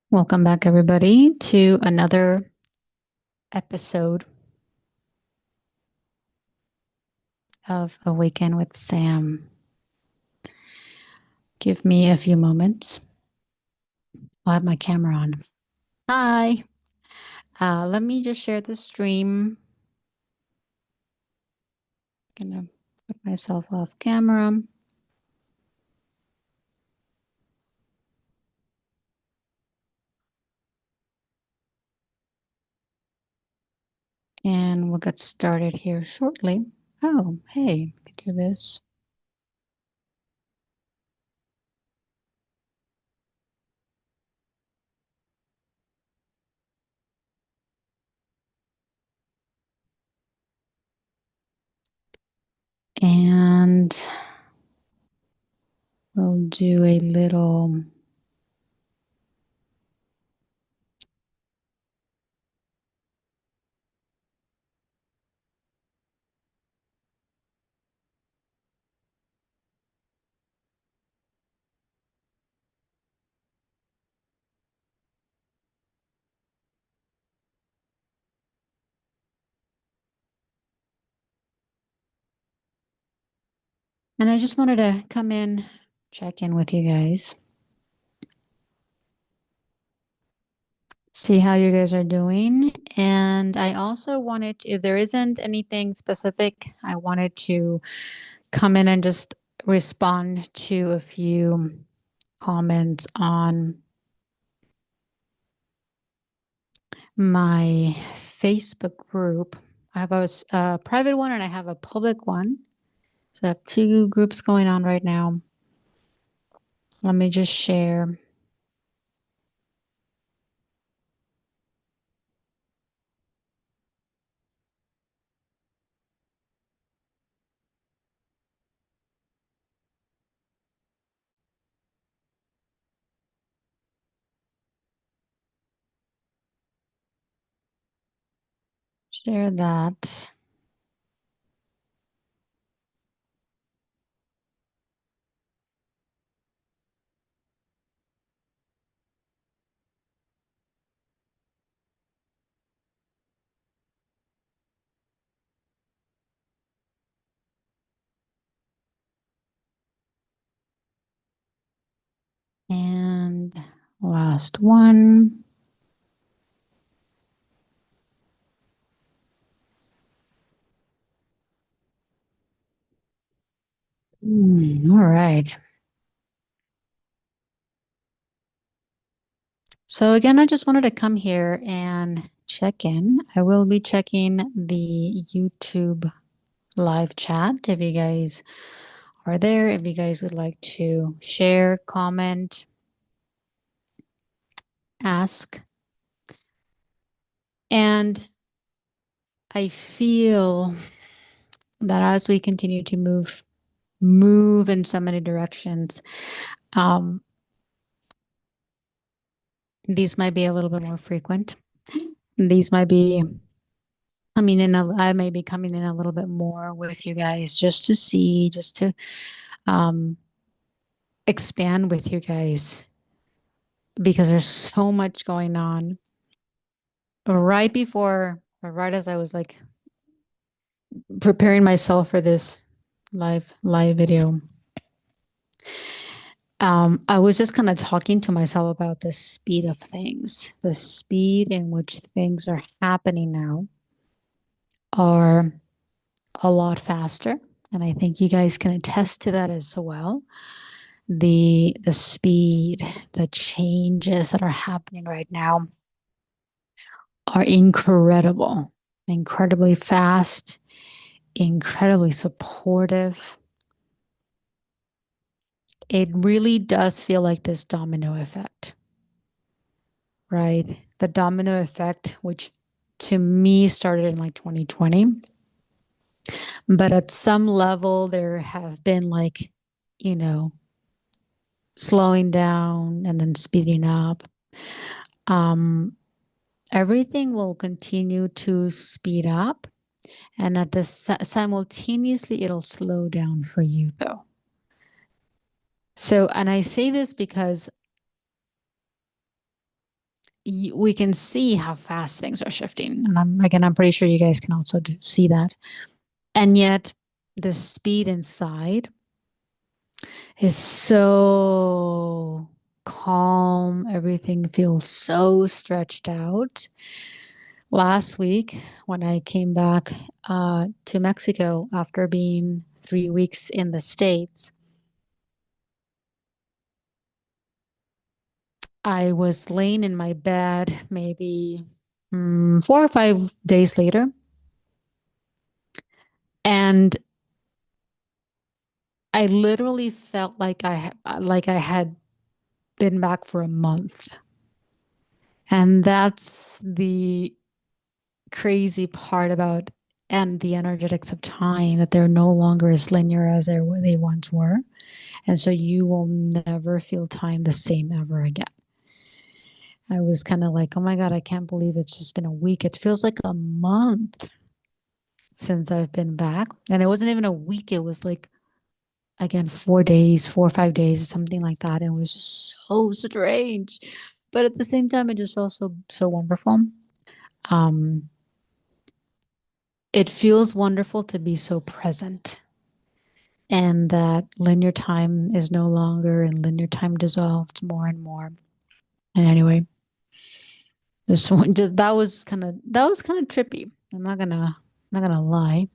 Welcome back, everybody, to another episode of Awaken with Sam. Give me a few moments. I'll have my camera on. Hi. Let me just share the stream. Gonna put myself off camera. And we'll get started here shortly. Oh, hey, I could do this. And we'll do a little and I just wanted to come in, check in with you guys. See how you guys are doing. And I also wanted to, if there isn't anything specific, I wanted to come in and just respond to a few comments on my Facebook group. I have a private one and I have a public one. So I have two groups going on right now. Let me just share. Share that. And last one. All right. So again, I just wanted to come here and check in. I will be checking the YouTube live chat if you guys are there, if you guys would like to share, comment, ask. And I feel that as we continue to move in so many directions, these might be a little bit more frequent. These might be I may be coming in a little bit more with you guys just to see, just to expand with you guys because there's so much going on. Right before, or right as I was like preparing myself for this live video, I was just kind of talking to myself about the speed of things, the speed in which things are happening now are a lot faster. And I think you guys can attest to that as well. The speed, the changes that are happening right now are incredible, incredibly fast, incredibly supportive. It really does feel like this domino effect, right? The domino effect, which to me started in like 2020. But at some level, there have been like, you know, slowing down and then speeding up. Um, Everything will continue to speed up, and at the simultaneously, it'll slow down for you though. So, and I say this because we can see how fast things are shifting. And I'm pretty sure you guys can also see that. And yet the speed inside is so calm. Everything feels so stretched out. Last week, when I came back to Mexico after being 3 weeks in the States, I was laying in my bed maybe 4 or 5 days later, and I literally felt like I had been back for a month. And that's the crazy part about and the energetics of time, that they're no longer as linear as they once were. And so you will never feel time the same ever again. I was kind of like, oh my God, I can't believe it's just been a week. It feels like a month since I've been back. And it wasn't even a week. It was like, again, 4 days, 4 or 5 days, something like that. And it was just so strange. But at the same time, it just felt so wonderful. Um, it feels wonderful to be so present, and that linear time is no longer, and linear time dissolves more and more. And anyway, this one just that was kind of trippy. I'm not gonna lie.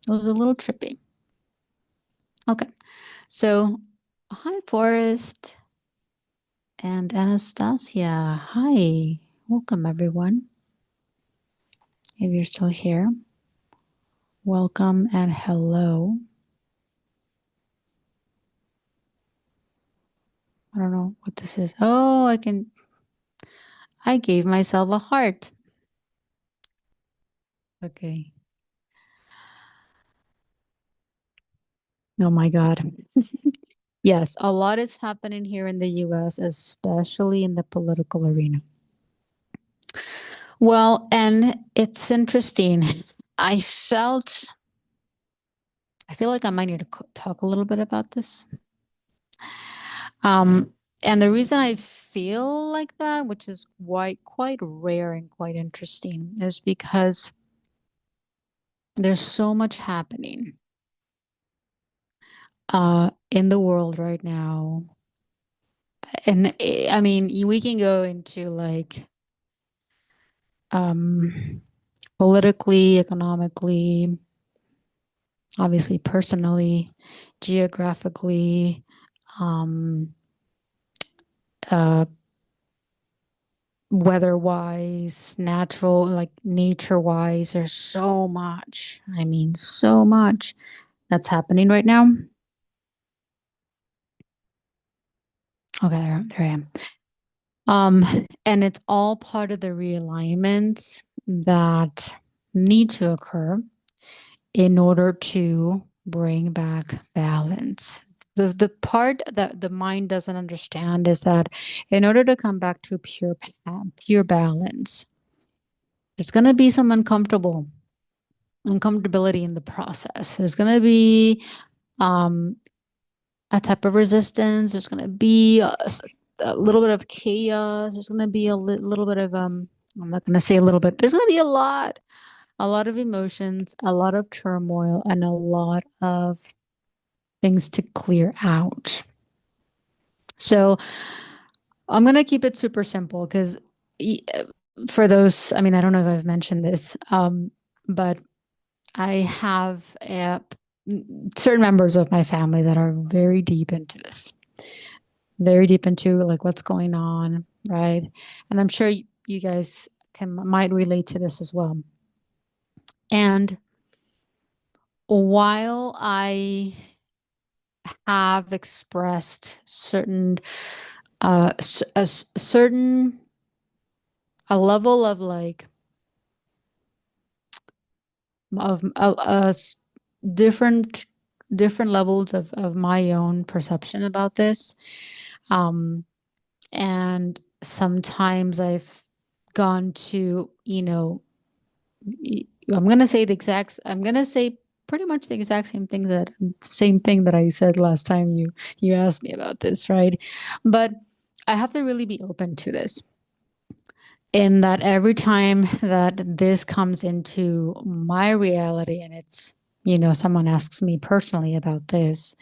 It was a little trippy. Okay. So hi Forrest and Anastasia. Hi. Welcome everyone. If you're still here, welcome and hello. I don't know what this is. Oh, I gave myself a heart. Okay. Oh my God. Yes, a lot is happening here in the US, especially in the political arena. Well, and it's interesting. I felt, I feel like I might need to talk a little bit about this. And the reason I feel like that, which is quite rare and quite interesting, is because there's so much happening in the world right now. And I mean, we can go into like politically, economically, obviously personally, geographically, um, uh, weather-wise, natural, like nature-wise. There's so much. I mean, so much that's happening right now. Okay, there I am. And it's all part of the realignments that need to occur in order to bring back balance. The part that the mind doesn't understand is that in order to come back to pure balance, there's going to be some uncomfortability in the process. There's going to be a type of resistance. There's going to be a little bit of chaos. There's going to be a little bit of I'm not going to say a little bit. There's going to be a lot of emotions, a lot of turmoil, and a lot of things to clear out. So I'm going to keep it super simple because for those, I mean, I don't know if I've mentioned this, but I have certain members of my family that are very deep into this, very deep into like what's going on, right? And I'm sure you guys might relate to this as well. And while I have expressed a level of like of different levels of my own perception about this, and sometimes I've gone to, I'm gonna say pretty much the exact same thing that I said last time you asked me about this, right? But I have to really be open to this. in that every time that this comes into my reality and it's, someone asks me personally about this,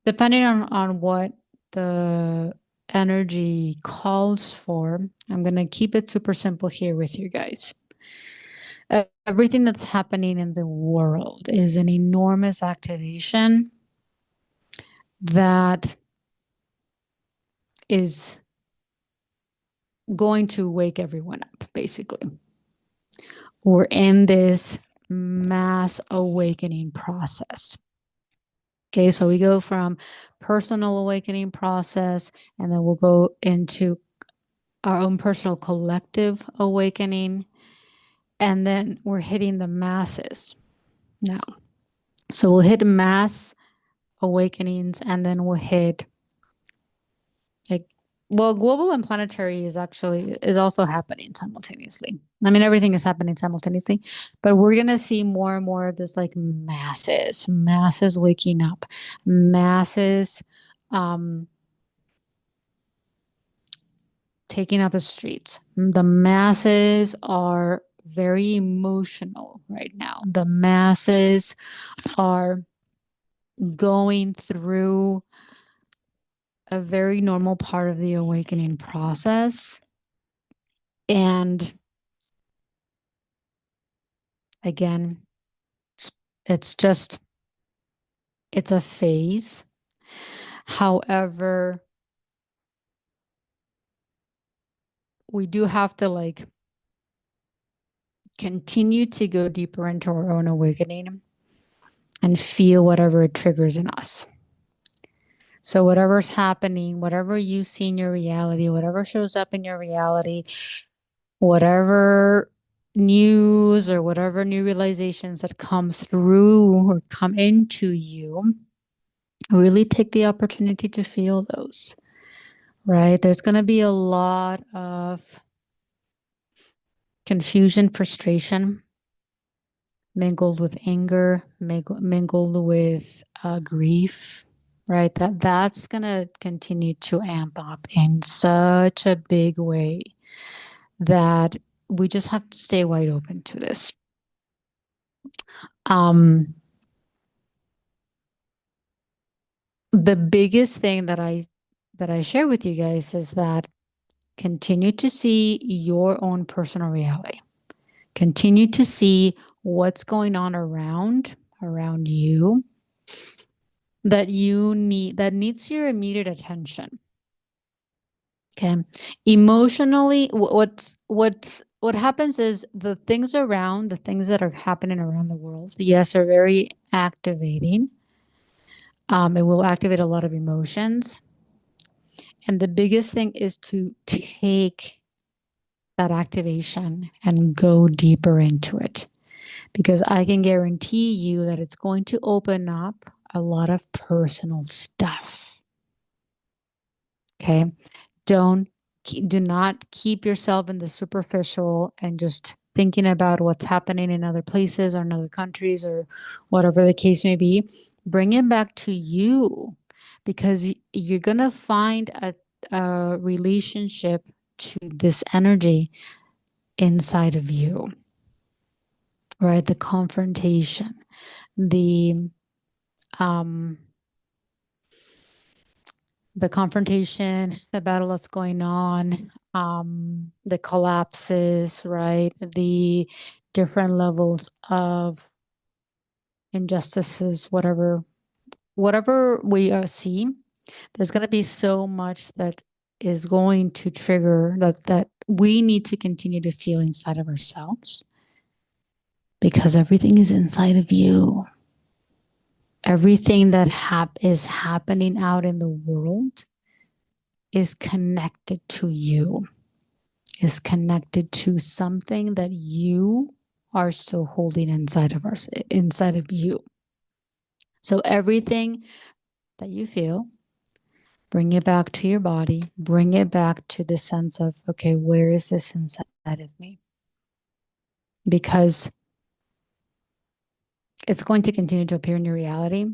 depending on what the energy calls for, I'm going to keep it super simple here with you guys. Everything that's happening in the world is an enormous activation that is going to wake everyone up, basically. We're in this mass awakening process. Okay, so we go from personal awakening process, and then we'll go into our own personal collective awakening, and then we're hitting the masses now. So we'll hit mass awakenings, and then we'll hit global and planetary is also happening simultaneously. I mean, everything is happening simultaneously, but we're going to see more and more of this, like masses waking up, masses taking up the streets. The masses are very emotional right now. The masses are going through a very normal part of the awakening process. And again, it's a phase. However, we do have to continue to go deeper into our own awakening and feel whatever it triggers in us. So whatever's happening, whatever you see in your reality, whatever shows up in your reality, whatever news or whatever new realizations that come through or come into you, really take the opportunity to feel those, right? There's going to be a lot of confusion, frustration, mingled with anger, mingled with grief, right? That's going to continue to amp up in such a big way that we just have to stay wide open to this. The biggest thing that I share with you guys is that continue to see your own personal reality. Continue to see what's going on around you that needs your immediate attention. Okay. Emotionally, what happens is the things that are happening around the world, yes, are very activating. It will activate a lot of emotions. And the biggest thing is to take that activation and go deeper into it. Because I can guarantee you that it's going to open up a lot of personal stuff. Okay. Do not keep yourself in the superficial and just thinking about what's happening in other places or in other countries or whatever the case may be. Bring it back to you, because you're going to find a relationship to this energy inside of you, right? The confrontation, the battle that's going on, the collapses, right? The different levels of injustices, whatever we see, there's going to be so much that is going to trigger that we need to continue to feel inside of ourselves, because everything is inside of you. Everything that is happening out in the world is connected to you, is connected to something that you are still holding inside of you. So everything that you feel, bring it back to your body, bring it back to the sense of, okay, where is this inside of me? Because it's going to continue to appear in your reality.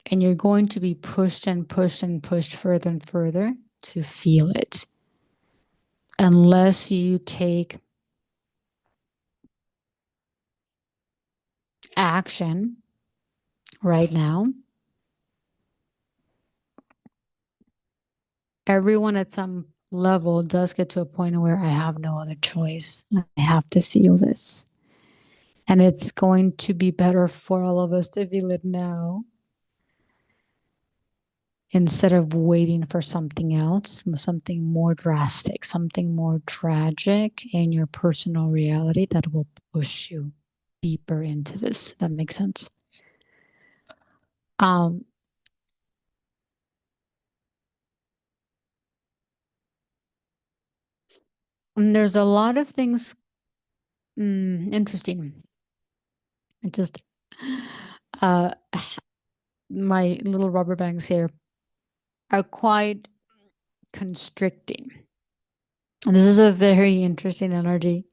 And you're going to be pushed and pushed and pushed further and further to feel it. Unless you take action right now, everyone at some level does get to a point where I have no other choice. I have to feel this. And it's going to be better for all of us to feel it now instead of waiting for something else, something more drastic, something more tragic in your personal reality that will push you deeper into this. That makes sense. Um, and there's a lot of things interesting. It just uh my little rubber bands here are quite constricting. And this is a very interesting energy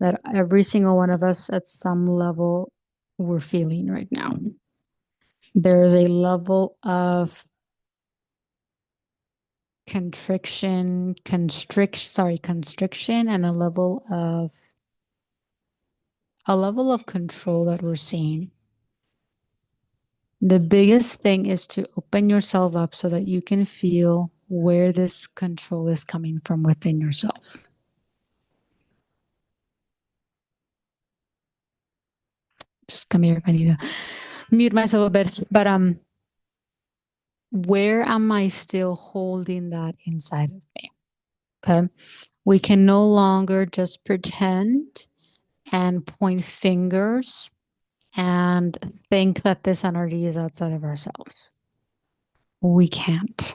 that every single one of us at some level we're feeling right now. There is a level of constriction and a level of control that we're seeing. The biggest thing is to open yourself up so that you can feel where this control is coming from within yourself. Just come here if I need to mute myself a bit. But where am I still holding that inside of me? Okay. We can no longer just pretend and point fingers and think that this energy is outside of ourselves. We can't.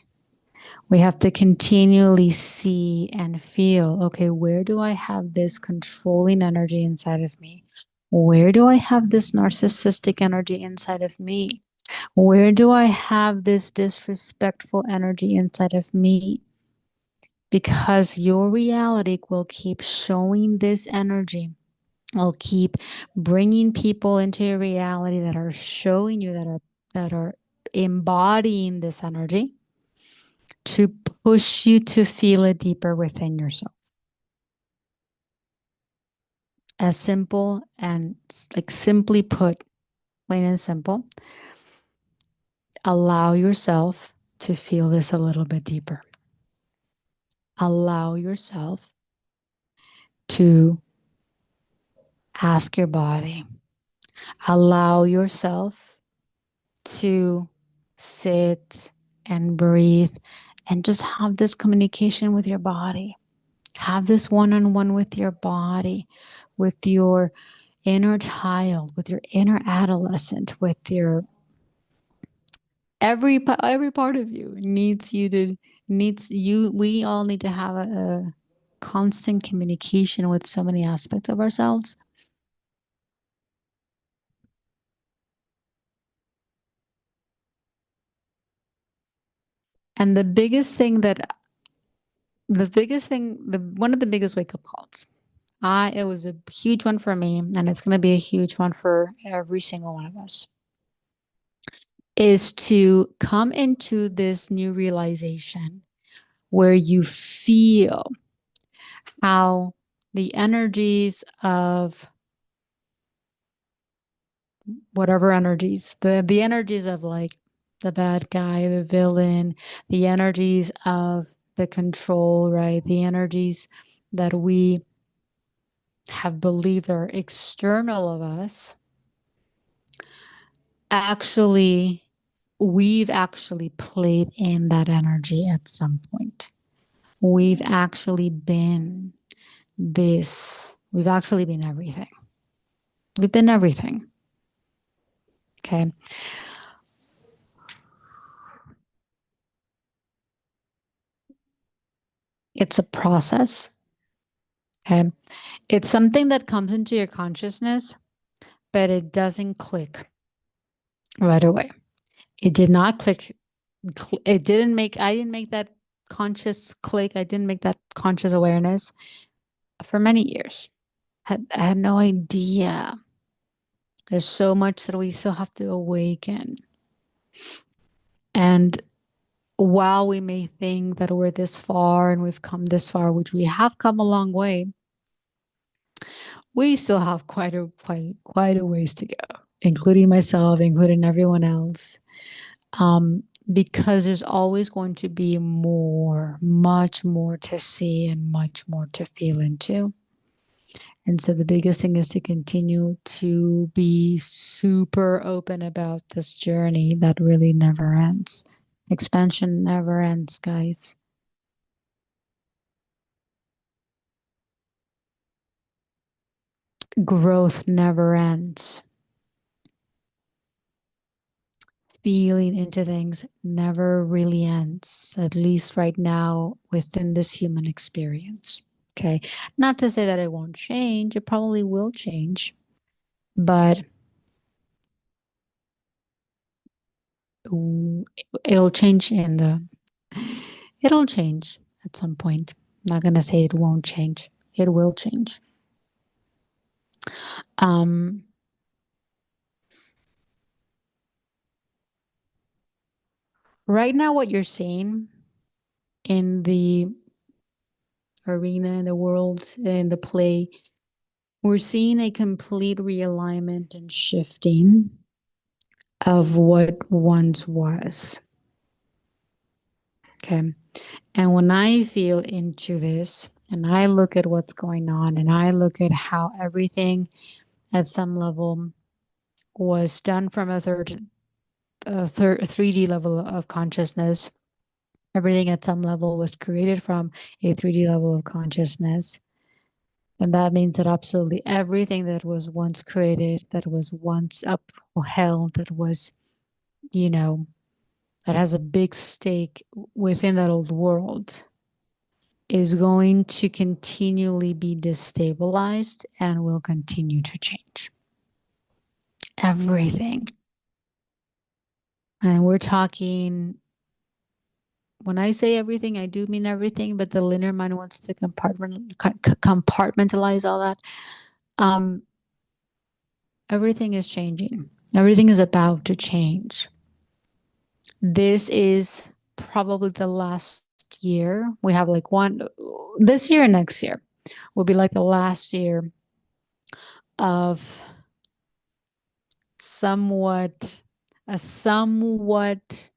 We have to continually see and feel, okay, where do I have this controlling energy inside of me? Where do I have this narcissistic energy inside of me? Where do I have this disrespectful energy inside of me? Because your reality will keep showing this energy. Will keep bringing people into your reality that are showing you that are embodying this energy to push you to feel it deeper within yourself. As simple and like simply put, plain and simple, allow yourself to feel this a little bit deeper. Allow yourself to ask your body. Allow yourself to sit and breathe and just have this communication with your body. Have this one-on-one with your body, with your inner child, with your inner adolescent, with your every part of you needs you. We all need to have a constant communication with so many aspects of ourselves. And one of the biggest wake up calls. It was a huge one for me, and it's going to be a huge one for every single one of us. Is to come into this new realization where you feel how the energies of whatever energies, the energies of like the bad guy, the villain, the energies of the control, right? The energies that we have believed are external of us, actually, we've actually played in that energy at some point. We've actually been we've actually been everything. We've been everything. Okay. It's a process. Okay. It's something that comes into your consciousness, but it doesn't click right away. It did not click. I didn't make that conscious click. I didn't make that conscious awareness for many years. I had no idea. There's so much that we still have to awaken. And while we may think that we're this far and we've come this far, which we have come a long way, we still have quite a ways to go, including myself, including everyone else. Because there's always going to be more, much more to see and much more to feel into. And so the biggest thing is to continue to be super open about this journey that really never ends. Expansion never ends, guys. Growth never ends. Feeling into things never really ends, at least right now within this human experience. Okay. Not to say that it won't change, it probably will change, but it'll change in the, it'll change at some point. I'm not going to say it won't change, it will change. Um, right now, what you're seeing in the arena, in the world, in the play, we're seeing a complete realignment and shifting of what once was. Okay. And when I feel into this and I look at what's going on and I look at how everything at some level was done from a 3D level of consciousness, everything at some level was created from a 3D level of consciousness. And that means that absolutely everything that was once created, that was once upheld, that was, you know, that has a big stake within that old world is going to continually be destabilized and will continue to change. Everything. And we're talking, when I say everything, I do mean everything, but the linear mind wants to compartmentalize all that. Um, everything is changing. Everything is about to change. This is probably the last year. We have like this year and next year will be like the last year of somewhat a somewhat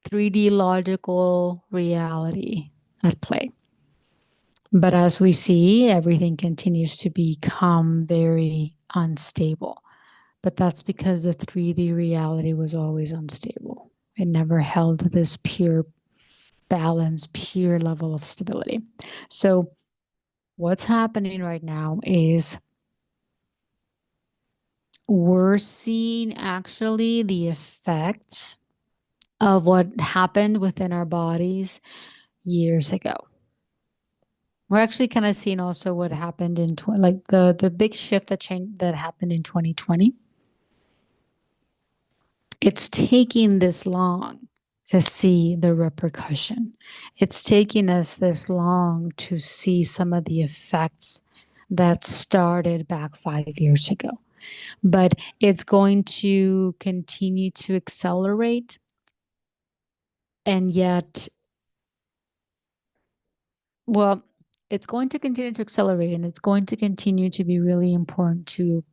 3D logical reality at play. But as we see, everything continues to become very unstable. But that's because the 3D reality was always unstable. It never held this pure balance, pure level of stability. So, what's happening right now is we're seeing actually the effects of what happened within our bodies years ago. We're actually kind of seeing also what happened in like the big shift that happened in 2020. It's taking this long to see the repercussion. It's taking us this long to see some of the effects that started back 5 years ago. But it's going to continue to accelerate. And yet, well, it's going to continue to accelerate and it's going to continue to be really important to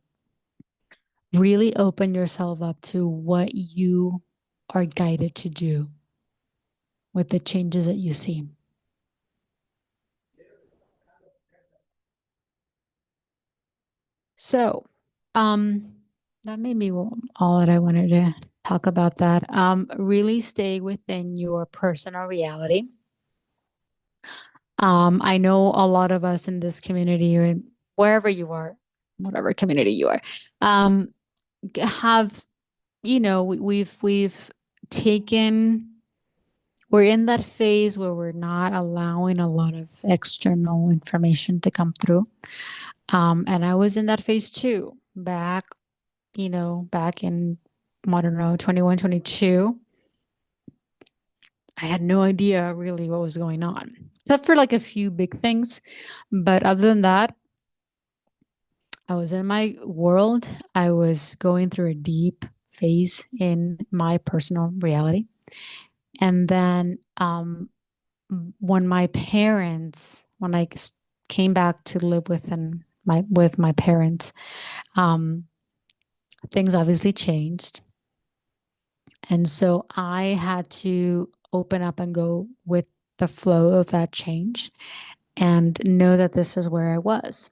really open yourself up to what you are guided to do with the changes that you see. So, that may be all that I wanted to talk about that. Really stay within your personal reality. I know a lot of us in this community or wherever you are, whatever community you are, have, we've taken, we're in that phase where we're not allowing a lot of external information to come through. And I was in that phase too, back in, I don't know, 21, 22. I had no idea really what was going on, except for like a few big things. But other than that, I was in my world. I was going through a deep phase in my personal reality. And then when my parents, when I came back to live with my parents, um, things obviously changed. And so I had to open up and go with the flow of that change and know that this is where I was.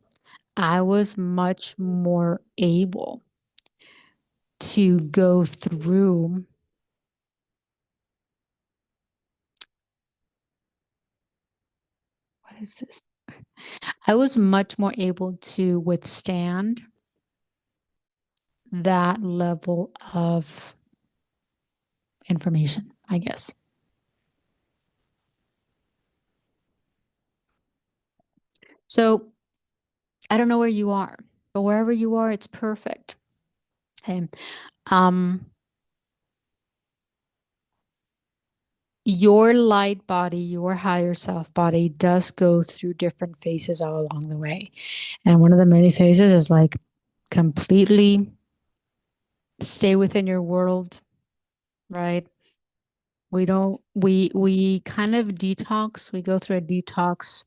I was much more able to go through, what is this? I was much more able to withstand that level of information, I guess. So I don't know where you are, but wherever you are, it's perfect. Okay. Um, your light body, your higher self body does go through different phases all along the way. And one of the many phases is like completely stay within your world, right? We kind of detox, we go through a detox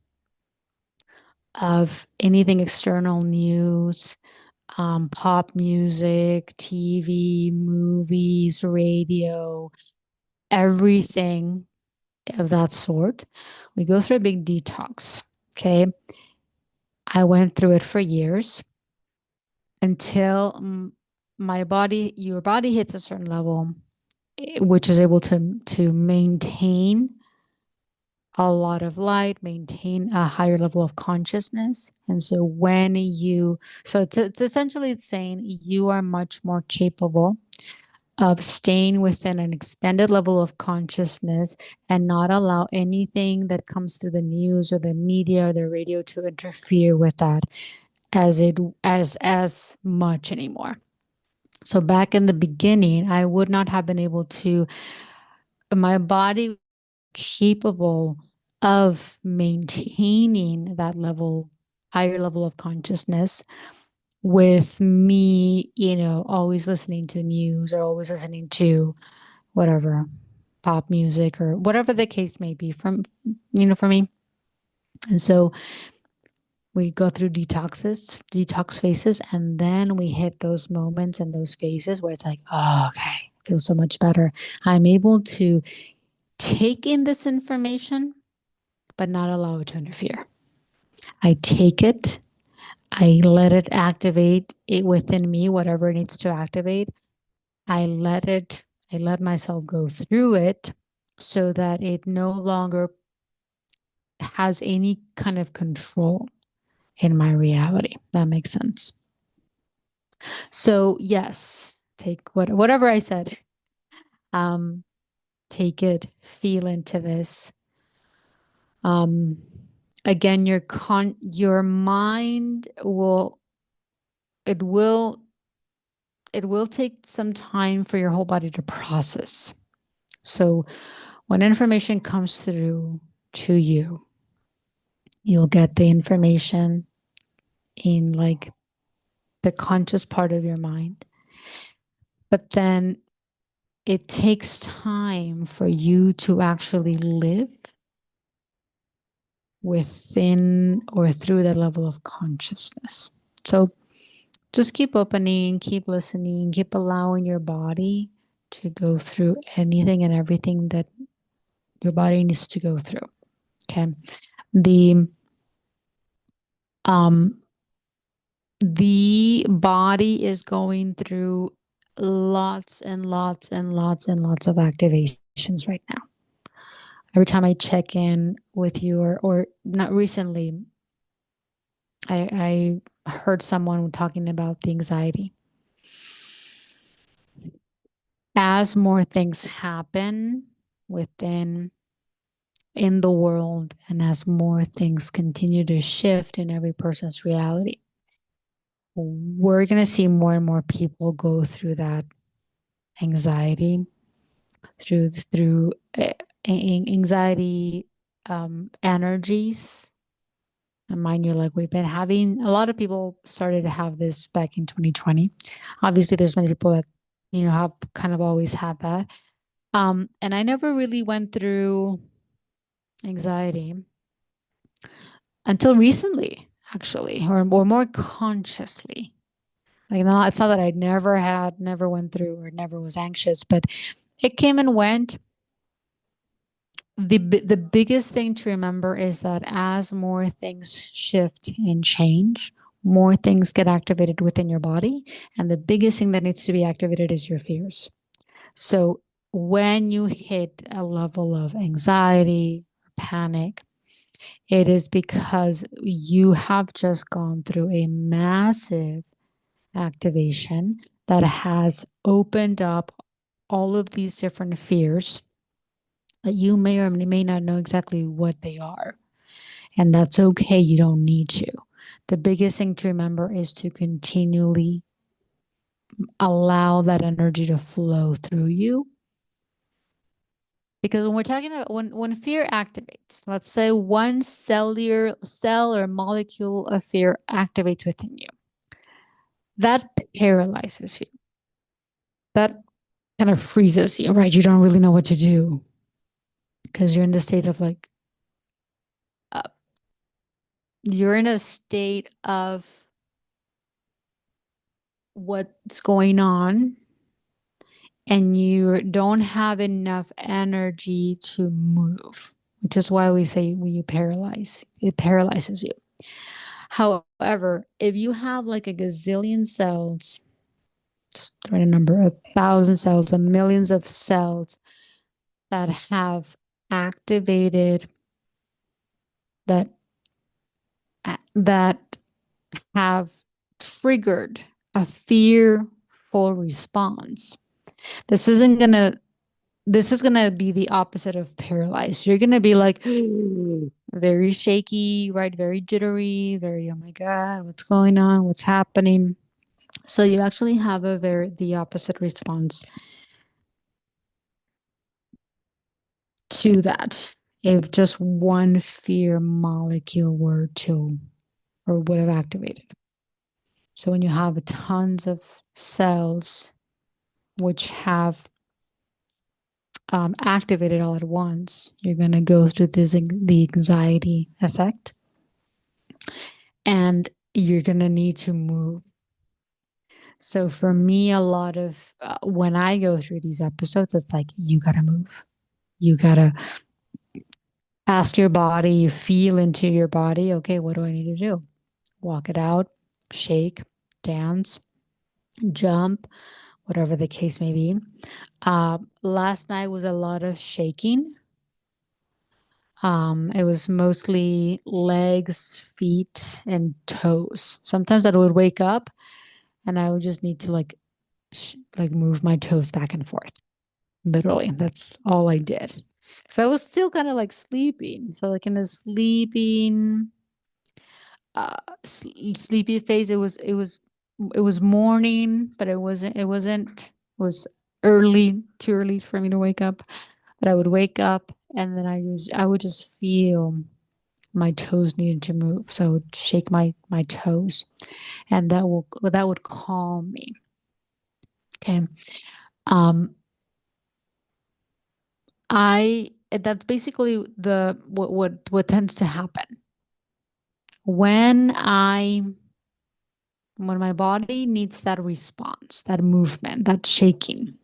of anything external news, pop music, TV, movies, radio, everything of that sort. We go through a big detox. Okay. I went through it for years until my body, your body hits a certain level, which is able to maintain a lot of light, maintain a higher level of consciousness. And so when you, so it's essentially it's saying you are much more capable of staying within an expanded level of consciousness and not allow anything that comes through the news or the media or the radio to interfere with that as much anymore. So back in the beginning, I would not have been able to, my body capable of maintaining that level, higher level of consciousness with me, always listening to news or always listening to whatever pop music or whatever the case may be for me. And so we go through detox phases, and then we hit those moments and those phases where it's like, oh, okay, I feel so much better. I'm able to take in this information, but not allow it to interfere. I take it, I let it activate it within me, whatever it needs to activate. I let it, I let myself go through it so that it no longer has any kind of control in my reality. That makes sense. So yes, take whatever I said. Um, take it, feel into this. Um, again, your mind it will it will take some time for your whole body to process. So when information comes through to you, you'll get the information in like the conscious part of your mind. But then it takes time for you to actually live within or through that level of consciousness. So just keep opening, keep listening, keep allowing your body to go through anything and everything that your body needs to go through. Okay. The um the body is going through lots and lots and lots and lots of activations right now. Every time I check in with you, or not recently, I heard someone talking about the anxiety. As more things happen within in the world and as more things continue to shift in every person's reality, we're going to see more and more people go through that anxiety, through anxiety energies. And mind you, like we've been having, a lot of people started to have this back in 2020. Obviously, there's many people that have kind of always had that, And I never really went through anxiety until recently, actually, or more consciously. Like, no, it's not that I never had, never went through, or never was anxious, but it came and went. The biggest thing to remember is that as more things shift and change, more things get activated within your body, and the biggest thing that needs to be activated is your fears. So when you hit a level of anxiety, panic, it is because you have just gone through a massive activation that has opened up all of these different fears that you may or may not know exactly what they are. And that's okay. You don't need to. The biggest thing to remember is to continually allow that energy to flow through you. Because when we're talking about when fear activates, let's say one cellular cell or molecule of fear activates within you, that paralyzes you. That kind of freezes you, right? You don't really know what to do because you're in the state of like, uh, you're in a state of what's going on, and you don't have enough energy to move, which is why we say when you paralyze, it paralyzes you. However, if you have like a gazillion cells, just throwing a number, 1,000 cells, and millions of cells that have activated, that that have triggered a fearful response. This isn't gonna this is gonna be the opposite of paralyzed. You're gonna be like very shaky, right? Very jittery, very, oh my God, what's going on? What's happening? So you actually have a very the opposite response to that. If just one fear molecule were to or would have activated. So when you have tons of cells which have activated all at once, you're going to go through the anxiety effect, and you're going to need to move. So for me, a lot of when I go through these episodes, it's like, you got to move. You got to ask your body, feel into your body. Okay, what do I need to do? Walk it out, shake, dance, jump, whatever the case may be. Last night was a lot of shaking. It was mostly legs, feet, and toes. Sometimes I would wake up and I would just need to like move my toes back and forth. Literally, that's all I did. So I was still kind of like sleeping. So like in a uh sleepy phase, it was morning, but it was early, too early for me to wake up. But I would wake up and then I would just feel my toes needed to move. So I would shake my toes, and that would calm me. Okay. Um, I That's basically the what tends to happen when I when my body needs that response, that movement, that shaking.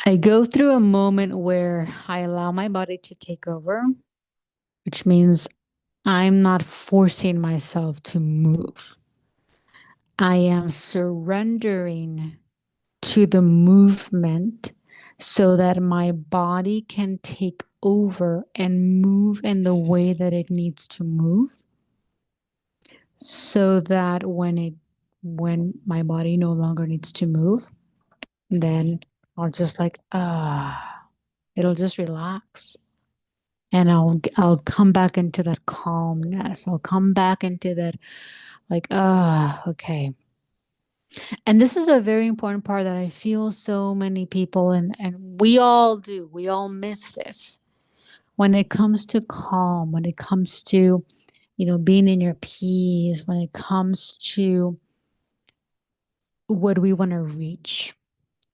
I go through a moment where I allow my body to take over, which means I'm not forcing myself to move. I am surrendering to the movement so that my body can take over and move in the way that it needs to move, so that when my body no longer needs to move, then I'll just like it'll just relax, and I'll come back into that calmness. I'll come back into that like okay. And this is a very important part that I feel so many people, and we all do. We all miss this when it comes to calm, when it comes to, being in your peace when it comes to what we want to reach,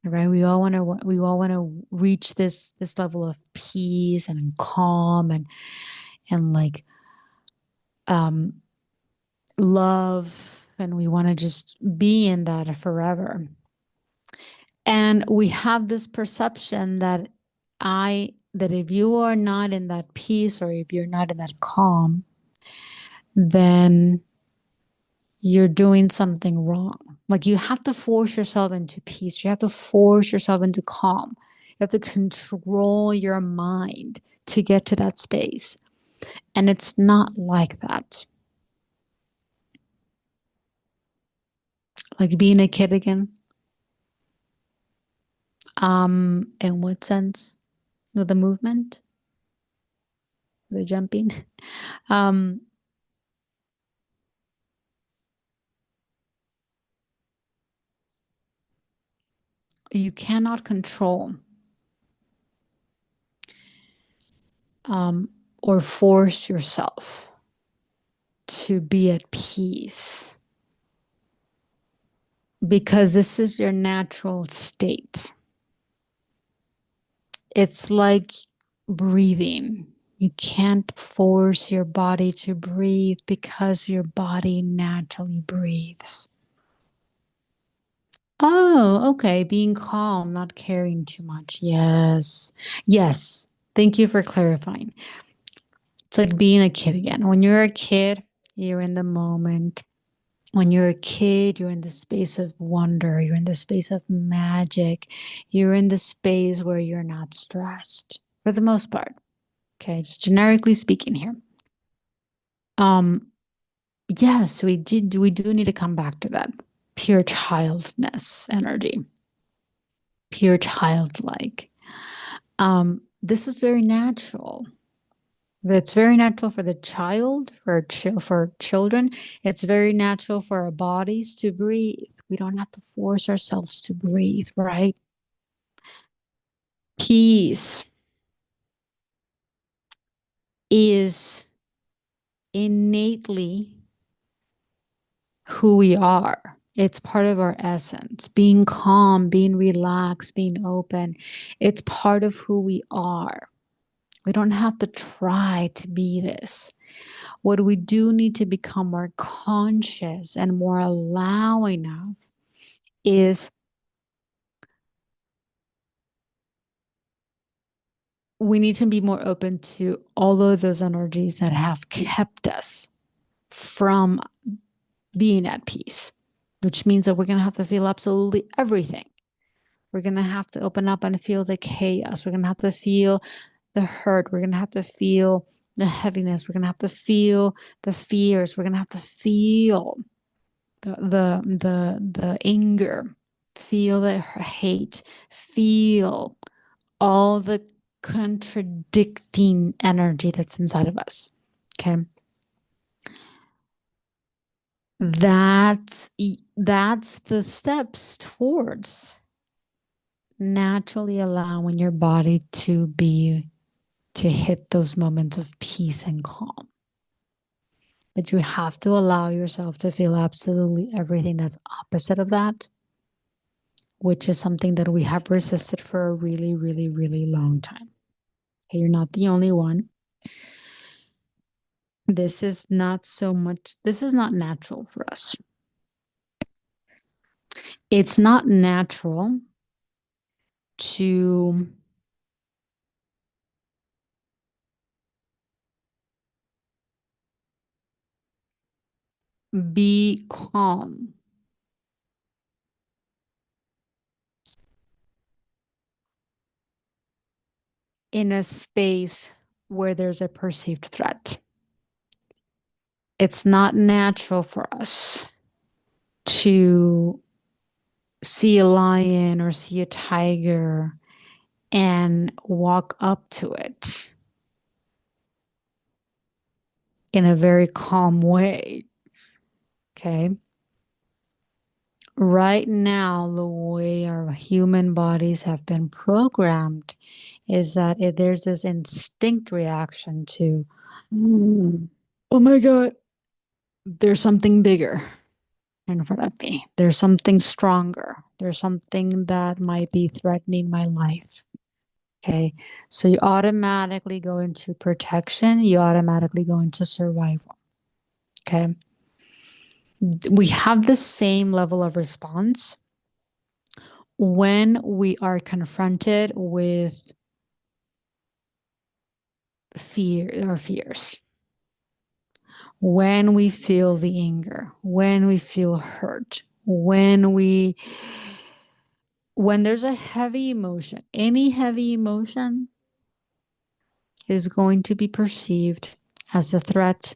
right? We all want to reach this level of peace and calm and like um love, and we want to just be in that forever. And we have this perception that if you are not in that peace, or if you're not in that calm, then you're doing something wrong. Like, you have to force yourself into peace. You have to force yourself into calm. You have to control your mind to get to that space. And it's not like that. Like being a kid again. In what sense? With the movement, the jumping. Um, you cannot control um, or force yourself to be at peace, because this is your natural state. It's like breathing. You can't force your body to breathe because your body naturally breathes. Oh, okay. Being calm, not caring too much. Yes. Yes. Thank you for clarifying. It's like being a kid again. When you're a kid, you're in the moment. When you're a kid, you're in the space of wonder. You're in the space of magic. You're in the space where you're not stressed for the most part. Okay, just generically speaking here. Um, yes, we do need to come back to that pure childness energy, pure childlike. This is very natural. It's very natural for the child, for children. It's very natural for our bodies to breathe. We don't have to force ourselves to breathe, right? Peace is innately who we are. It's part of our essence. Being calm, being relaxed, being open. It's part of who we are. We don't have to try to be this. What we do need to become more conscious and more allowing of is we need to be more open to all of those energies that have kept us from being at peace, which means that we're going to have to feel absolutely everything. We're going to have to open up and feel the chaos. We're going to have to feel the hurt. We're going to have to feel the heaviness. We're going to have to feel the fears. We're going to have to feel the anger, feel the hate, feel all the contradicting energy that's inside of us. Okay. That's the steps towards naturally allowing your body to hit those moments of peace and calm. But you have to allow yourself to feel absolutely everything that's opposite of that, which is something that we have resisted for a really, really, really long time. Okay, you're not the only one. This is not natural for us. It's not natural to be calm in a space where there's a perceived threat. It's not natural for us to see a lion or see a tiger and walk up to it in a very calm way. Okay. Right now, the way our human bodies have been programmed is that there's this instinct reaction to oh my God, there's something bigger in front of me. There's something stronger. There's something that might be threatening my life. Okay. So you automatically go into protection. You automatically go into survival. Okay. We have the same level of response when we are confronted with fear or fears, when we feel the anger, when we feel hurt, when there's a heavy emotion, any heavy emotion is going to be perceived as a threat.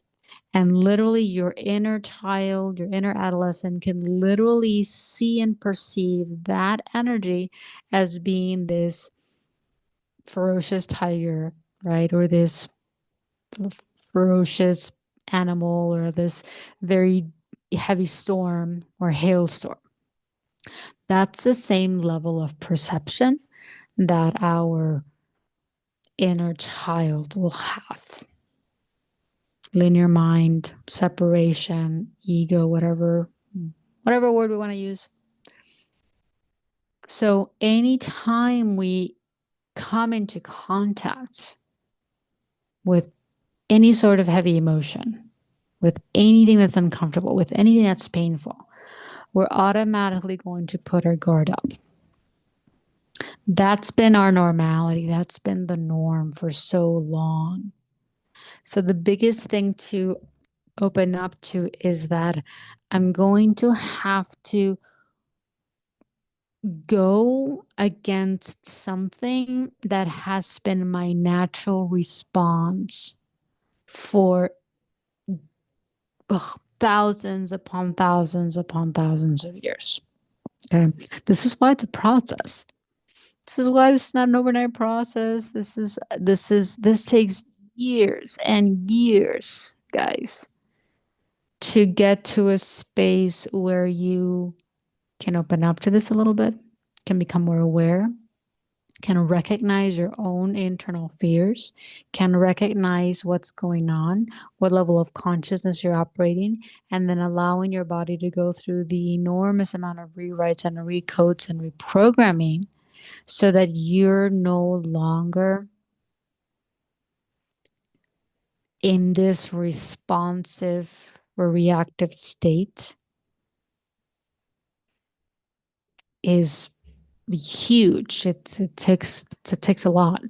And literally, your inner child, your inner adolescent can literally see and perceive that energy as being this ferocious tiger, right? Or this ferocious animal, or this very heavy storm or hailstorm. That's the same level of perception that our inner child will have. Linear mind, separation, ego, whatever word we want to use. So anytime we come into contact with any sort of heavy emotion, with anything that's uncomfortable, with anything that's painful, we're automatically going to put our guard up. That's been our normality. That's been the norm for so long. So the biggest thing to open up to is that I'm going to have to go against something that has been my natural response for thousands upon thousands upon thousands of years. Okay. This is why it's a process. This is why this is not an overnight process. This takes years and years, guys, to get to a space where you can open up to this a little bit, can become more aware, can recognize your own internal fears, can recognize what's going on, what level of consciousness you're operating, and then allowing your body to go through the enormous amount of rewrites and recodes and reprogramming so that you're no longer in this responsive or reactive state is huge. It takes a lot.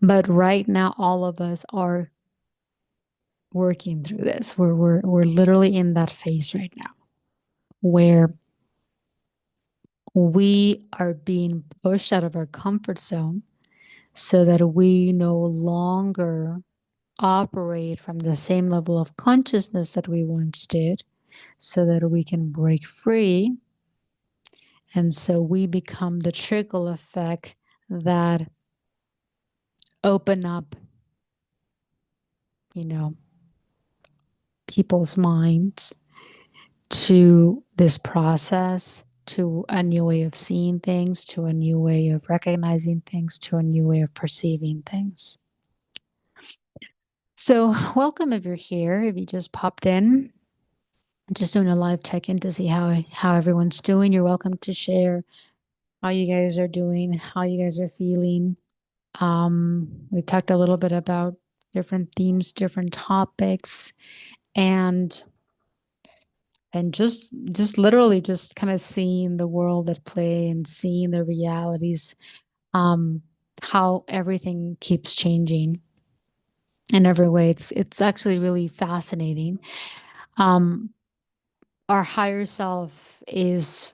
But right now, all of us are working through this. We're literally in that phase right now where we are being pushed out of our comfort zone so that we no longer operate from the same level of consciousness that we once did, so that we can break free. And so we become the trickle effect that open up, you know, people's minds to this process, to a new way of seeing things, to a new way of recognizing things, to a new way of perceiving things. So, welcome if you're here, if you just popped in. I'm just doing a live check-in to see how everyone's doing. You're welcome to share how you guys are doing, how you guys are feeling. We talked a little bit about different themes, different topics, and just literally just kind of seeing the world at play and seeing the realities, how everything keeps changing in every way. It's actually really fascinating. Um, our higher self is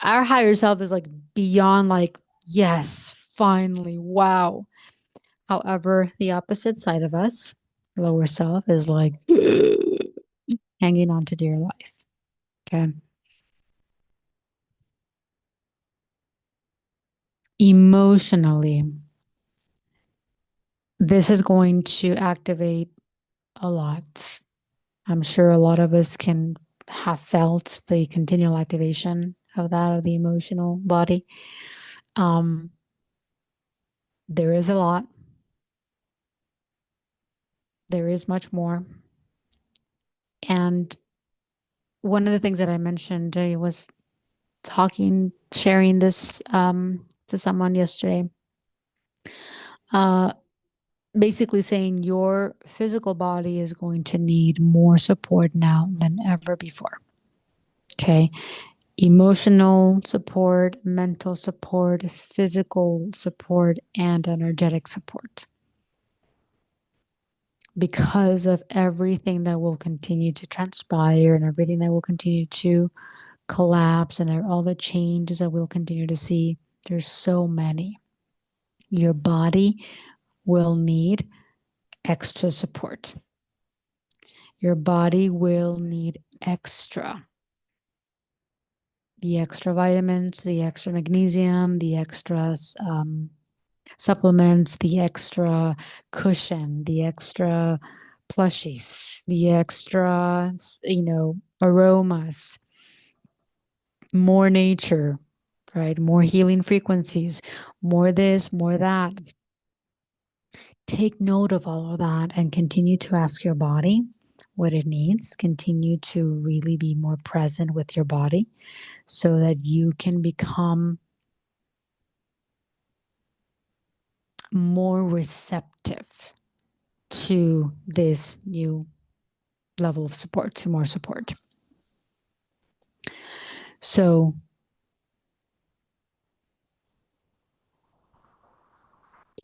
our higher self is like beyond like, yes, finally, wow. However, the opposite side of us, lower self, is like hanging on to dear life. Okay. Emotionally, this is going to activate a lot. I'm sure a lot of us can have felt the continual activation of that, of the emotional body. Um, there is a lot. There is much more. And one of the things that I mentioned, I was sharing this to someone yesterday. Uh, Basically saying your physical body is going to need more support now than ever before. Okay. Emotional support, mental support, physical support, and energetic support. Because of everything that will continue to transpire and everything that will continue to collapse and all the changes that we'll continue to see, there's so many. Your body will need extra support. Your body will need the extra vitamins, the extra magnesium, the extra supplements, the extra cushion, the extra plushies, the extra, aromas, more nature, right? More healing frequencies, more this, more that. Take note of all of that and continue to ask your body what it needs. Continue to really be more present with your body so that you can become more receptive to this new level of support, to more support. So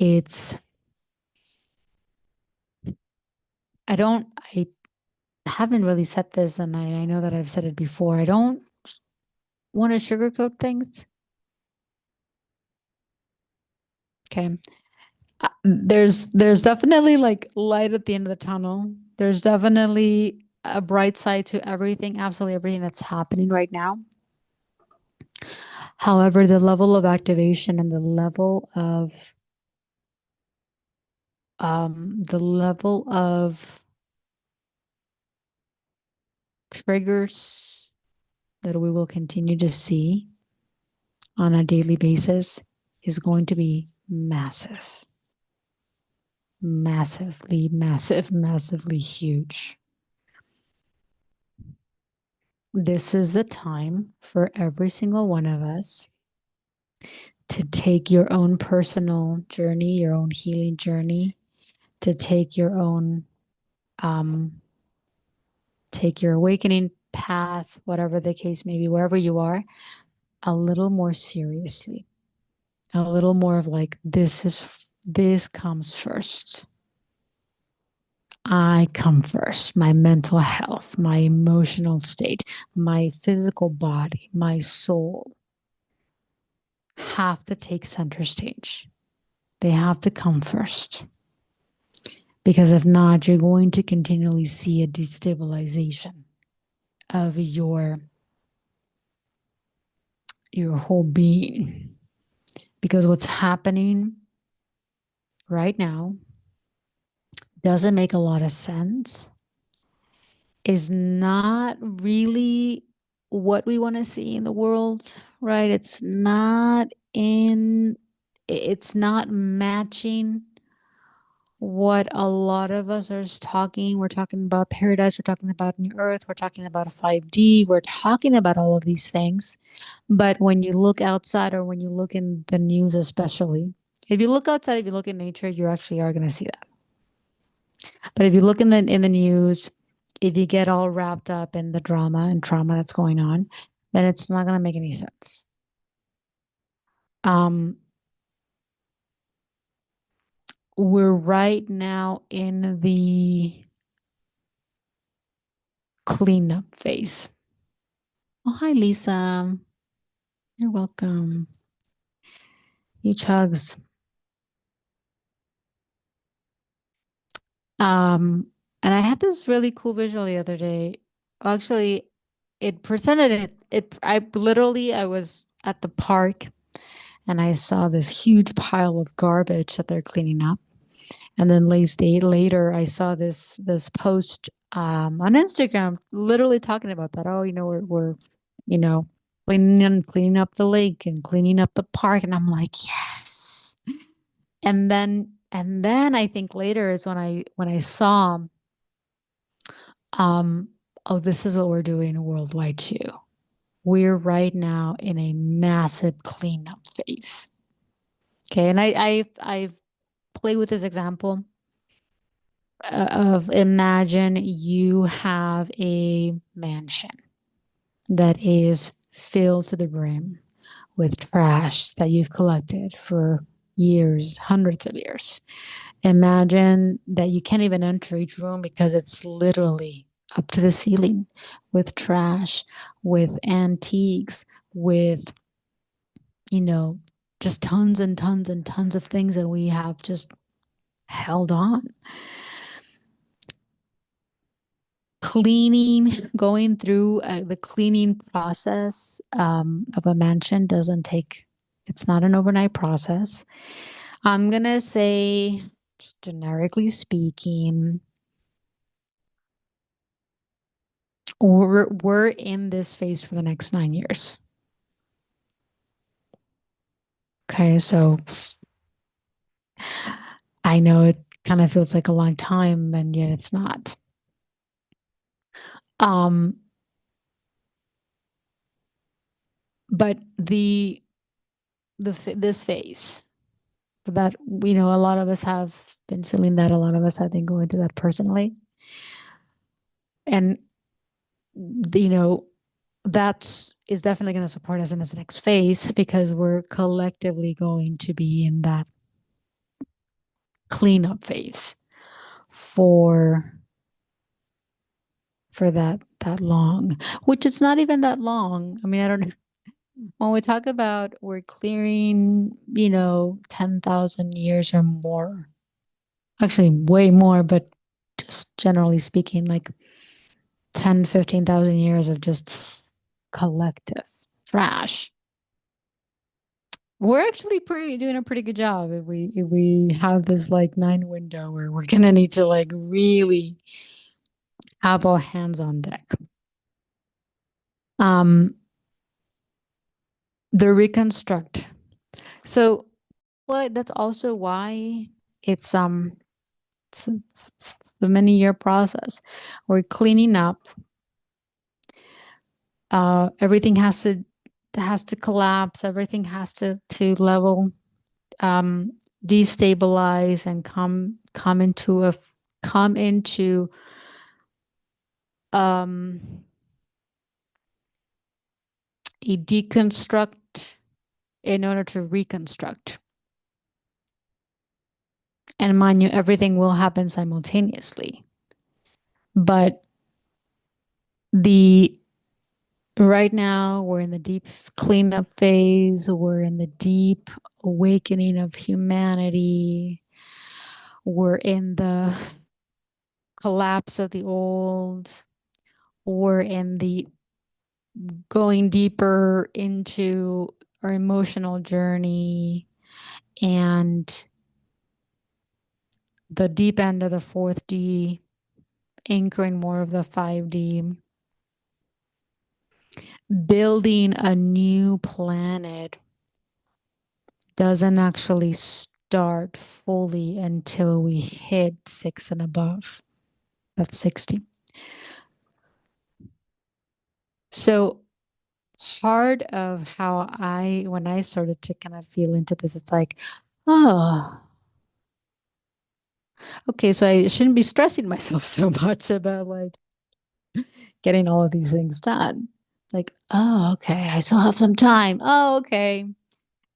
it's, I haven't really said this, and I know that I've said it before. I don't want to sugarcoat things. Okay. There's definitely like light at the end of the tunnel. There's definitely a bright side to everything, absolutely everything that's happening right now. However, the level of activation and the level of triggers that we will continue to see on a daily basis is going to be massive. Massively, massively huge. This is the time for every single one of us to take your own personal journey, your own healing journey, to take your own, take your awakening path, whatever the case may be, wherever you are, a little more seriously. A little more of like, this comes first. I come first. My mental health, my emotional state, my physical body, my soul have to take center stage. They have to come first. Because if not, you're going to continually see a destabilization of your whole being. Because what's happening right now doesn't make a lot of sense, is not really what we want to see in the world, right? It's not matching what a lot of us are talking. We're talking about paradise, we're talking about new earth, we're talking about 5D, we're talking about all of these things. But when you look outside, or when you look in the news, especially, if you look outside, if you look in nature, you actually are going to see that. But if you look in the news, if you get all wrapped up in the drama and trauma that's going on, then it's not going to make any sense. We're right now in the cleanup phase. Oh, hi, Lisa. You're welcome. Huge hugs. And I had this really cool visual the other day. Actually, it presented I was at the park and I saw this huge pile of garbage that they're cleaning up. And then later I saw this post on Instagram literally talking about that. Oh, we're you know, cleaning up the lake and cleaning up the park. And I'm like, yes. And then And then I think later is when I saw, um, oh, this is what we're doing worldwide too. We're right now in a massive cleanup phase. Okay, and I've played with this example of imagine you have a mansion that is filled to the brim with trash that you've collected for years, hundreds of years. Imagine that you can't even enter each room because it's literally up to the ceiling with trash, with antiques, with, you know, just tons and tons and tons of things that we have just held on. Cleaning, going through the cleaning process of a mansion doesn't take, it's not an overnight process. I'm going to say, just generically speaking, we're in this phase for the next 9 years. Okay, so I know it kind of feels like a long time, and yet it's not. Um, but this phase that, you know, a lot of us have been feeling that, a lot of us have been going through that personally, and you know that is definitely going to support us in this next phase because we're collectively going to be in that cleanup phase for that long, which it's not even that long. I mean, I don't know. When we talk about we're clearing, you know, 10,000 years or more, actually way more, but just generally speaking, like 10, 15,000 years of just collective trash. We're actually pretty doing a pretty good job if we have this like 9 window where we're gonna need to like really have all hands on deck. Um, the reconstruct. So, well, that's also why it's it's a many year process. We're cleaning up. Everything has to collapse. Everything has to level, um, destabilize, and come into um, a deconstruct in order to reconstruct. And mind you, everything will happen simultaneously. But the right now we're in the deep cleanup phase. We're in the deep awakening of humanity. We're in the collapse of the old. We're in the going deeper into our emotional journey and the deep end of the 4D, anchoring more of the 5D, building a new planet doesn't actually start fully until we hit 6 and above. That's 60. So part of how when I started to kind of feel into this, it's like, oh, okay, so I shouldn't be stressing myself so much about like getting all of these things done. Like, oh, okay, I still have some time. Oh, okay.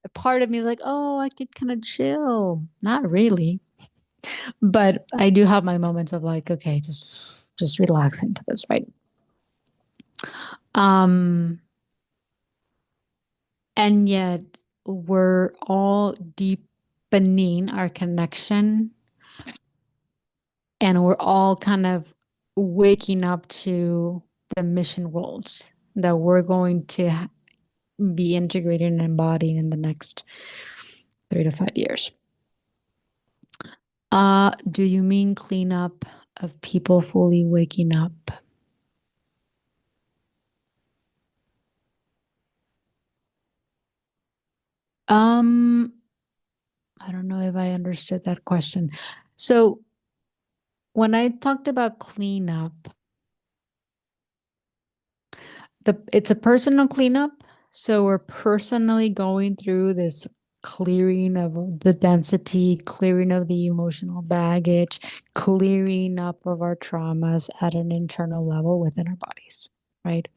A part of me is like, oh, I could kind of chill. Not really. But I do have my moments of like, okay, just relax into this, right? Um, and yet we're all deepening our connection and we're all kind of waking up to the mission roles that we're going to be integrating and embodying in the next 3 to 5 years. Do you mean cleanup of people fully waking up? Um, I don't know if I understood that question. So when I talked about cleanup, it's a personal cleanup. So we're personally going through this clearing of the density, clearing of the emotional baggage, clearing up of our traumas at an internal level within our bodies, right?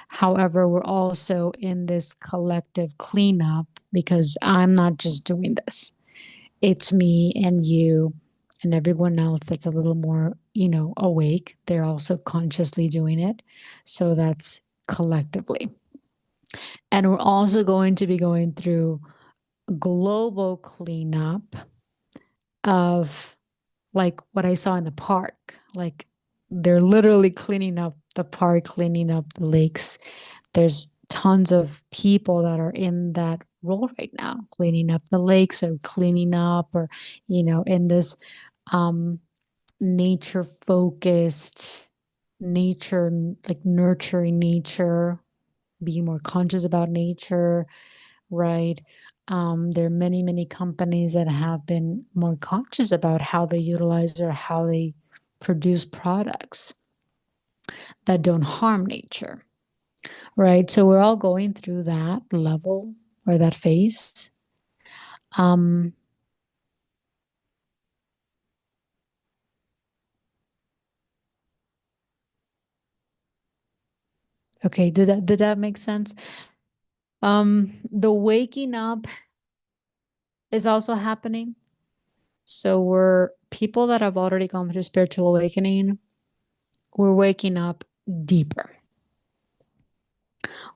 However, we're also in this collective cleanup because I'm not just doing this. It's me and you and everyone else that's a little more, awake. They're also consciously doing it. So that's collectively. And we're also going to be going through global cleanup of like what I saw in the park. Like they're literally cleaning up the park, cleaning up the lakes. There's tons of people that are in that role right now, cleaning up the lakes or cleaning up or, in this nature focused nature, like nurturing nature, being more conscious about nature, right? There are many, many companies that have been more conscious about how they utilize or how they produce products that don't harm nature, right? So we're all going through that level or that phase. Um, okay, did that make sense? The waking up is also happening. So we're people that have already gone through spiritual awakening, we're waking up deeper.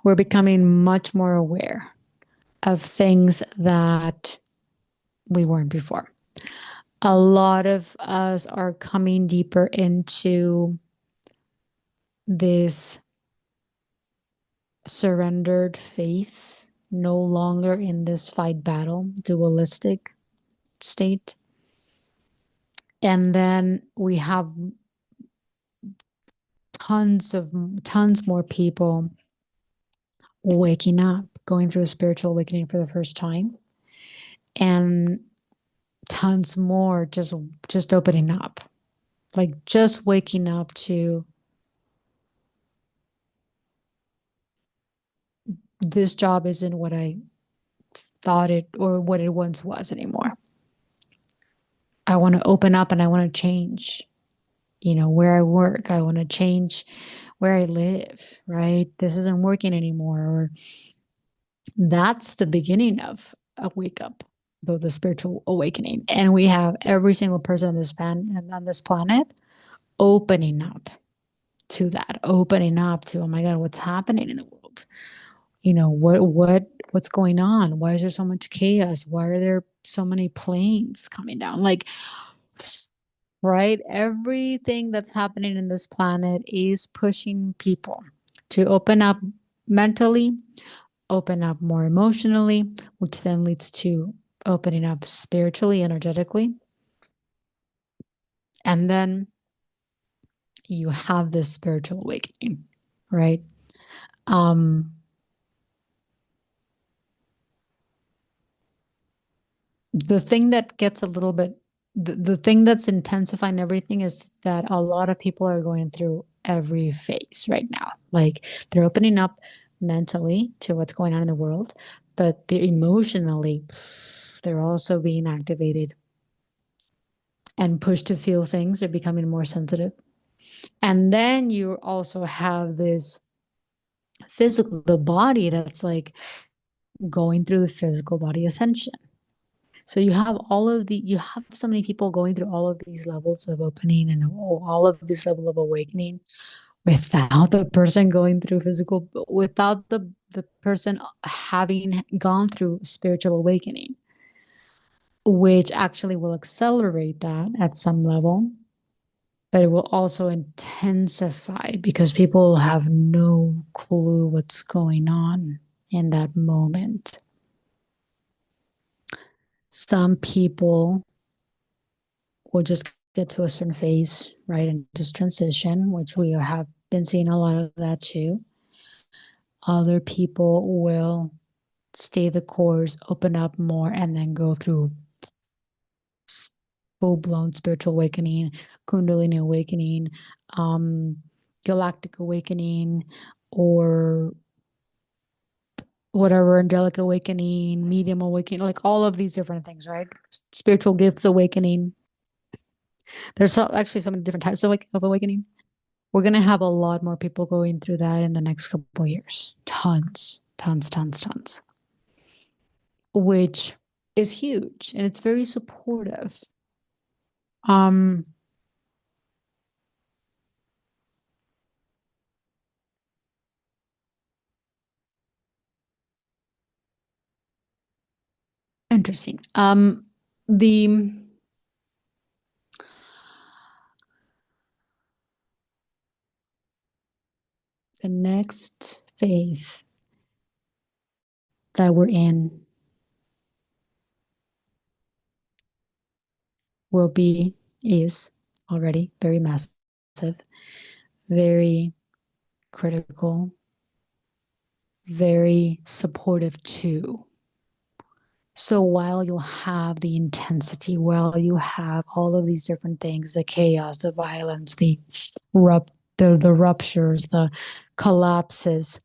We're becoming much more aware of things that we weren't before. A lot of us are coming deeper into this surrendered face, no longer in this fight battle, dualistic state. And then we have tons more people waking up, going through a spiritual awakening for the first time, and tons more just opening up, like just waking up to this job isn't what I thought it or what it once was anymore. I want to open up and I want to change, where I work. I want to change where I live, right? This isn't working anymore. Or that's the beginning of a wake up, though the spiritual awakening. And we have every single person on this planet opening up to that, opening up to, oh my God, what's happening in the world? What's going on? Why is there so much chaos? Why are there so many planes coming down? Like, right? Everything that's happening in this planet is pushing people to open up mentally, open up more emotionally, which then leads to opening up spiritually, energetically. And then you have this spiritual awakening, right? Um, the thing that gets a little bit, the thing that's intensifying everything is that a lot of people are going through every phase right now. Like they're opening up mentally to what's going on in the world, but they're emotionally, they're also being activated and pushed to feel things. They're becoming more sensitive. And then you also have this physical, the body that's like going through the physical body ascension. So you have so many people going through all of these levels of opening and all of this level of awakening without the person going through without the person having gone through spiritual awakening, which actually will accelerate that at some level, but it will also intensify because people have no clue what's going on in that moment. Some people will just get to a certain phase, right, and just transition, which we have been seeing a lot of that too. Other people will stay the course, open up more, and then go through full-blown spiritual awakening, Kundalini awakening, um, galactic awakening, or whatever, angelic awakening, medium awakening, like all of these different things, right? Spiritual gifts awakening. There's actually so many different types of awakening. We're gonna have a lot more people going through that in the next couple of years. Tons, tons, tons, tons. Which is huge and it's very supportive. Um, Interesting. The the next phase that we're in will be is already very massive, very critical, very supportive too. So while you'll have the intensity, while you have all of these different things, the chaos, the violence, the ruptures, the collapses,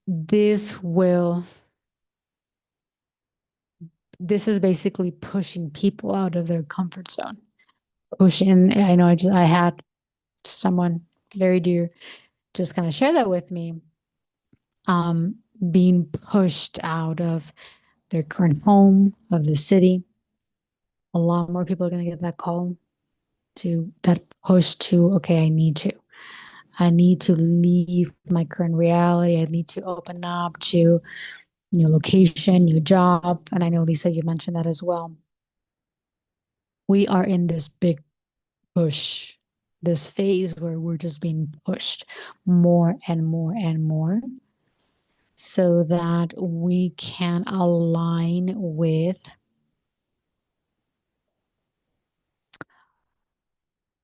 this will this is basically pushing people out of their comfort zone. Pushing, I know I had someone very dear just kind of share that with me. Being pushed out of their current home, of the city. A lot more people are going to get that call, to that push to, okay, I need to leave my current reality. I need to open up to new location, new job. And I know, Lisa, you mentioned that as well. We are in this big push, this phase where we're just being pushed more and more and more so that we can align with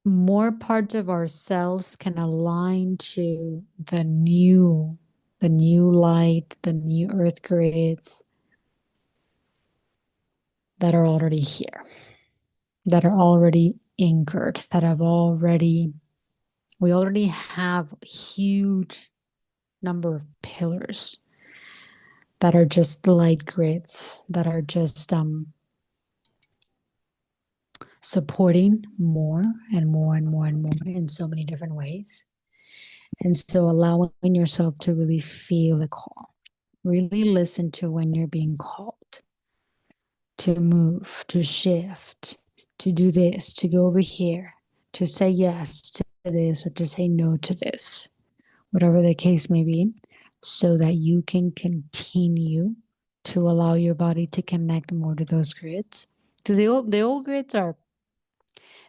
more parts of ourselves, can align to the new light, the new earth grids that are already here, that are already anchored, that have already, we already have huge number of pillars that are just light grids, that are just supporting more and more and more and more in so many different ways. And so allowing yourself to really feel the call, really listen to when you're being called to move, to shift, to do this, to go over here, to say yes to this or to say no to this, whatever the case may be, so that you can continue to allow your body to connect more to those grids. Because the old grids are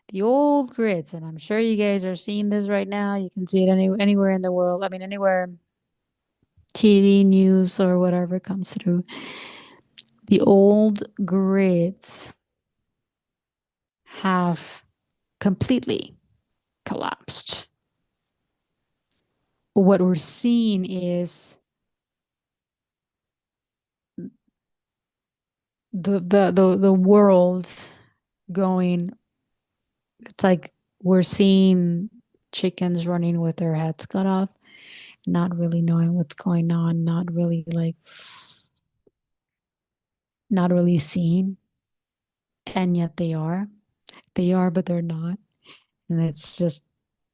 the old grids, and I'm sure you guys are seeing this right now. You can see it anywhere in the world. I mean, anywhere TV news or whatever comes through. The old grids have completely collapsed. What we're seeing is the world going, it's like we're seeing chickens running with their heads cut off, not really knowing what's going on, not really seeing, and yet they are, but they're not. And it's just,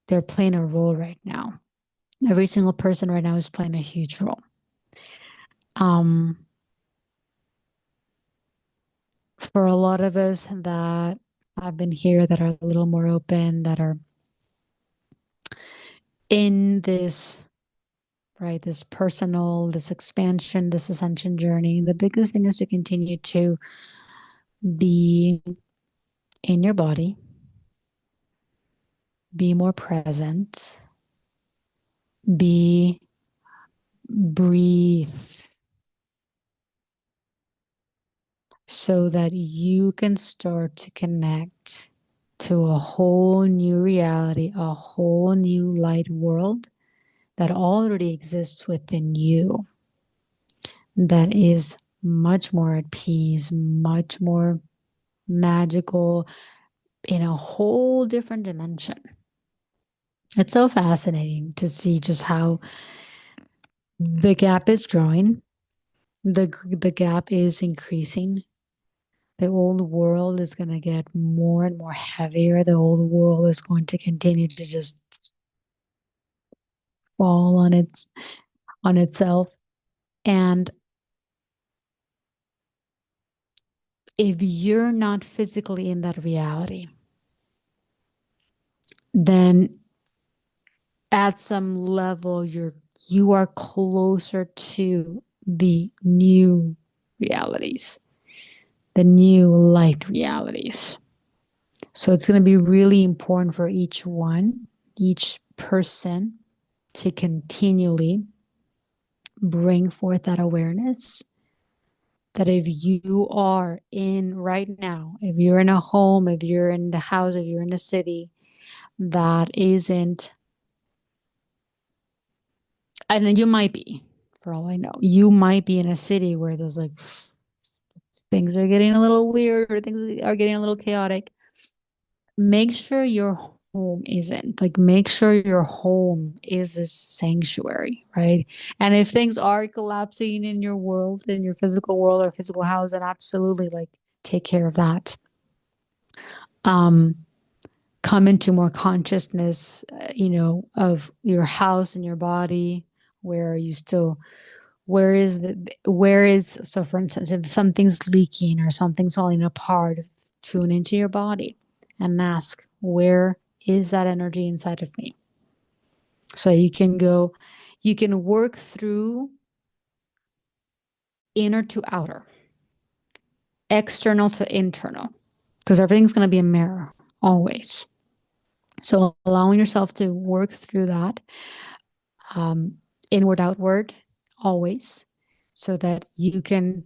they're playing a role right now. Every single person right now is playing a huge role. For a lot of us that have been here, that are a little more open, that are in this, right, this personal, this expansion, this ascension journey, the biggest thing is to continue to be in your body, be more present, be breathe, so that you can start to connect to a whole new reality, a whole new light world that already exists within you, that is much more at peace, much more magical, in a whole different dimension. It's so fascinating to see just how the gap is growing, the gap is increasing. The old world is going to get more and more heavier. The old world is going to continue to just fall on itself. And if you're not physically in that reality, then at some level you are closer to the new realities, the new light realities. So it's going to be really important for each person, to continually bring forth that awareness that if you are in right now, if you're in a home, if you're in the house, if you're in a city that isn't, and you might be, for all I know, you might be in a city where there's like things are getting a little weird or things are getting a little chaotic. Make sure your home isn't. Like, make sure your home is this sanctuary, right? And if things are collapsing in your world, in your physical world or physical house, then absolutely, like, take care of that. Um, come into more consciousness, of your house and your body. Where are you still? Where is, so for instance, if something's leaking or something's falling apart, tune into your body and ask, where is that energy inside of me? So you can work through inner to outer, external to internal, because everything's going to be a mirror always. So allowing yourself to work through that, um, inward, outward, always, so that you can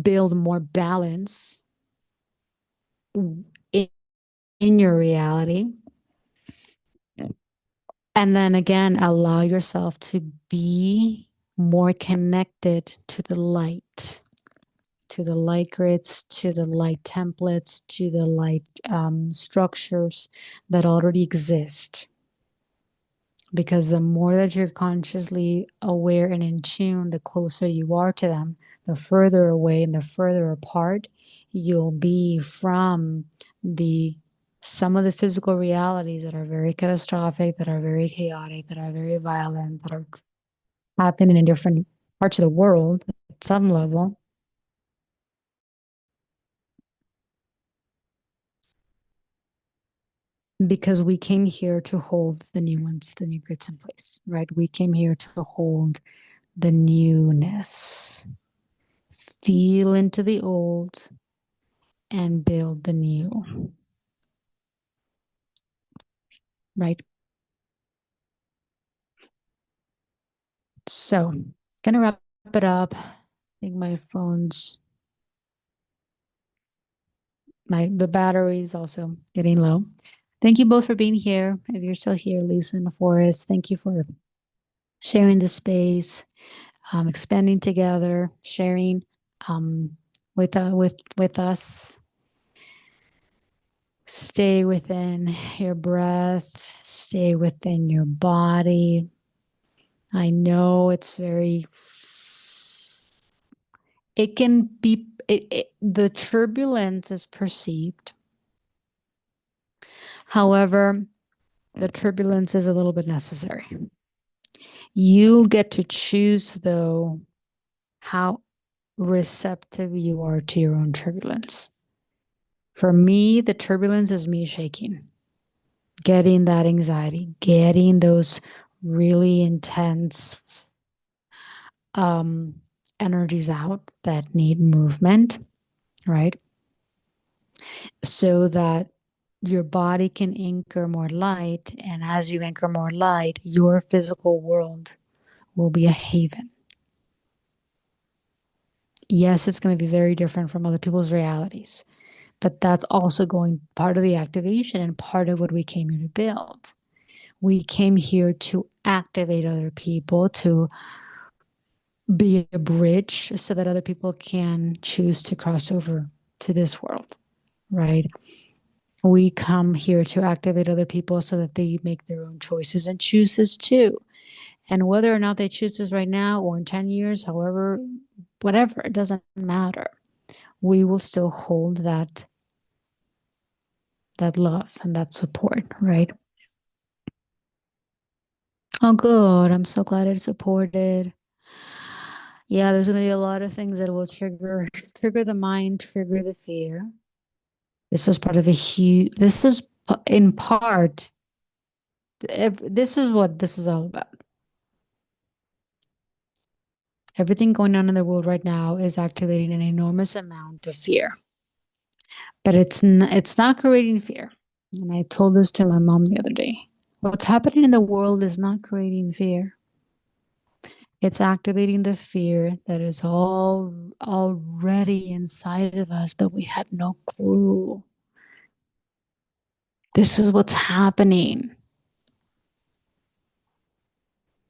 build more balance in, in your reality. And then again, allow yourself to be more connected to the light grids, to the light templates, to the light structures that already exist. Because the more that you're consciously aware and in tune, the closer you are to them, the further away and the further apart you'll be from some of the physical realities that are very catastrophic, that are very chaotic, that are very violent, that are happening in different parts of the world at some level. Because we came here to hold the new ones, the new grids in place, right? We came here to hold the newness. Feel into the old and build the new, right? So, gonna wrap it up. I think my phone's the battery is also getting low. Thank you both for being here. If you're still here, Lisa and Forrest, thank you for sharing the space, expanding together, sharing with us. Stay within your breath, stay within your body. I know it's it can be, the turbulence is perceived. However, the turbulence is a little bit necessary. You get to choose, though, how receptive you are to your own turbulence. For me, the turbulence is me shaking, getting that anxiety, getting those really intense energies out that need movement, right? So that your body can anchor more light. And as you anchor more light, your physical world will be a haven. Yes, it's going to be very different from other people's realities, but that's also going part of the activation and part of what we came here to build. We came here to activate other people, to be a bridge so that other people can choose to cross over to this world, right? We come here to activate other people so that they make their own choices and chooses too. And whether or not they choose this right now or in 10 years, however, whatever, it doesn't matter. We will still hold that love and that support, right? Oh, good. I'm so glad it's supported. Yeah, there's going to be a lot of things that will trigger the mind, trigger the fear. This is part of a huge. This is in part. This is what this is all about. Everything going on in the world right now is activating an enormous amount of fear, but it's not creating fear. And I told this to my mom the other day. What's happening in the world is not creating fear. It's activating the fear that is all already inside of us, but we had no clue. This is what's happening.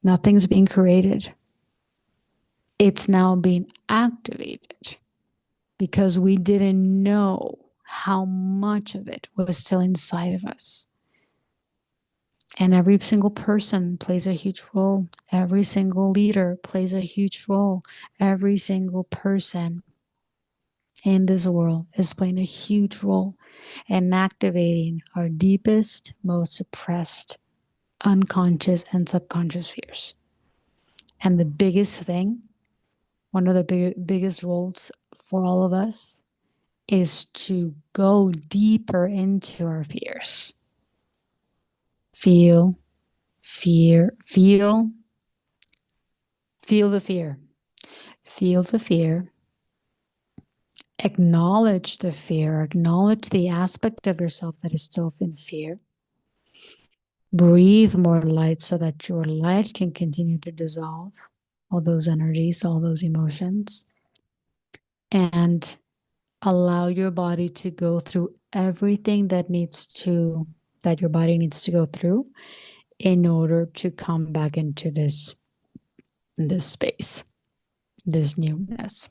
Nothing's being created. It's now being activated because we didn't know how much of it was still inside of us. And every single person plays a huge role. Every single leader plays a huge role. Every single person in this world is playing a huge role in activating our deepest, most suppressed, unconscious, and subconscious fears. And the biggest thing, one of the biggest roles for all of us, is to go deeper into our fears. Feel fear, feel the fear. Feel the fear. Acknowledge the fear. Acknowledge the aspect of yourself that is still in fear. Breathe more light so that your light can continue to dissolve all those energies, all those emotions, and allow your body to go through everything that your body needs to go through in order to come back into this space, this newness.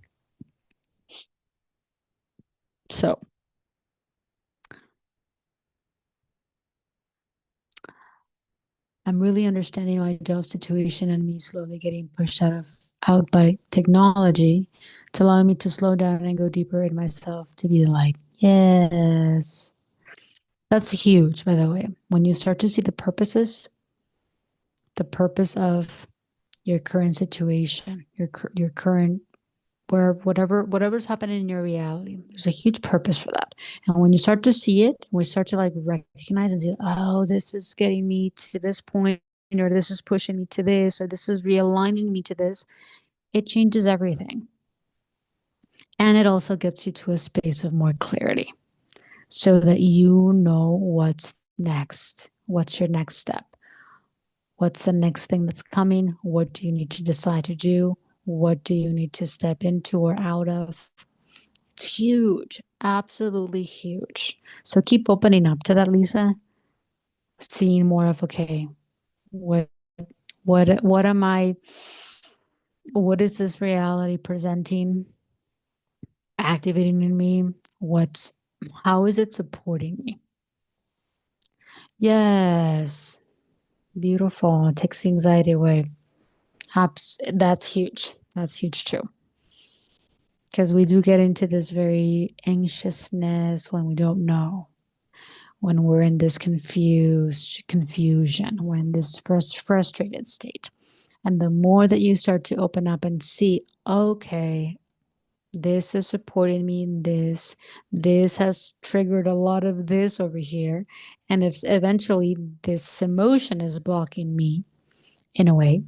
So I'm really understanding my job situation and me slowly getting pushed out by technology to allow me to slow down and go deeper in myself to be like, yes. That's huge, by the way. When you start to see the purpose of your current situation, your current whatever's happening in your reality, there's a huge purpose for that. And when you start to see it, we start to like recognize and see, oh, this is getting me to this point, or this is pushing me to this, or this is realigning me to this. It changes everything. And it also gets you to a space of more clarity so that you know what's next. What's your next step? What's the next thing that's coming? What do you need to decide to do? What do you need to step into or out of? It's huge, absolutely huge. So keep opening up to that, Lisa. Seeing more of, okay, what what am I, what is this reality presenting, activating in me? How is it supporting me? Yes, beautiful. It takes the anxiety away. That's huge. That's huge too. Because we do get into this very anxiousness when we don't know, when we're in this confusion, we're in this frustrated state. And the more that you start to open up and see, okay, this is supporting me in this has triggered a lot of this over here. And if eventually this emotion is blocking me in a way,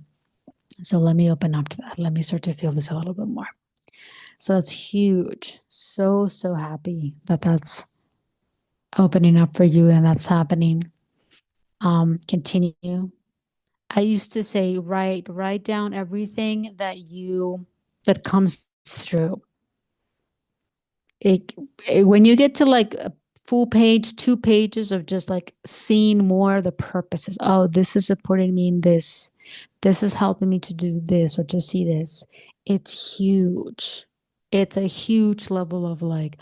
so let me open up to that. Let me start to feel this a little bit more. So that's huge. So, so happy that that's opening up for you and that's happening. Continue. I used to say, write down everything that comes through. It, when you get to like a full page, 2 pages of just like seeing more of the purposes. Oh, this is supporting me in this. This is helping me to do this or to see this. It's huge. It's a huge level of like,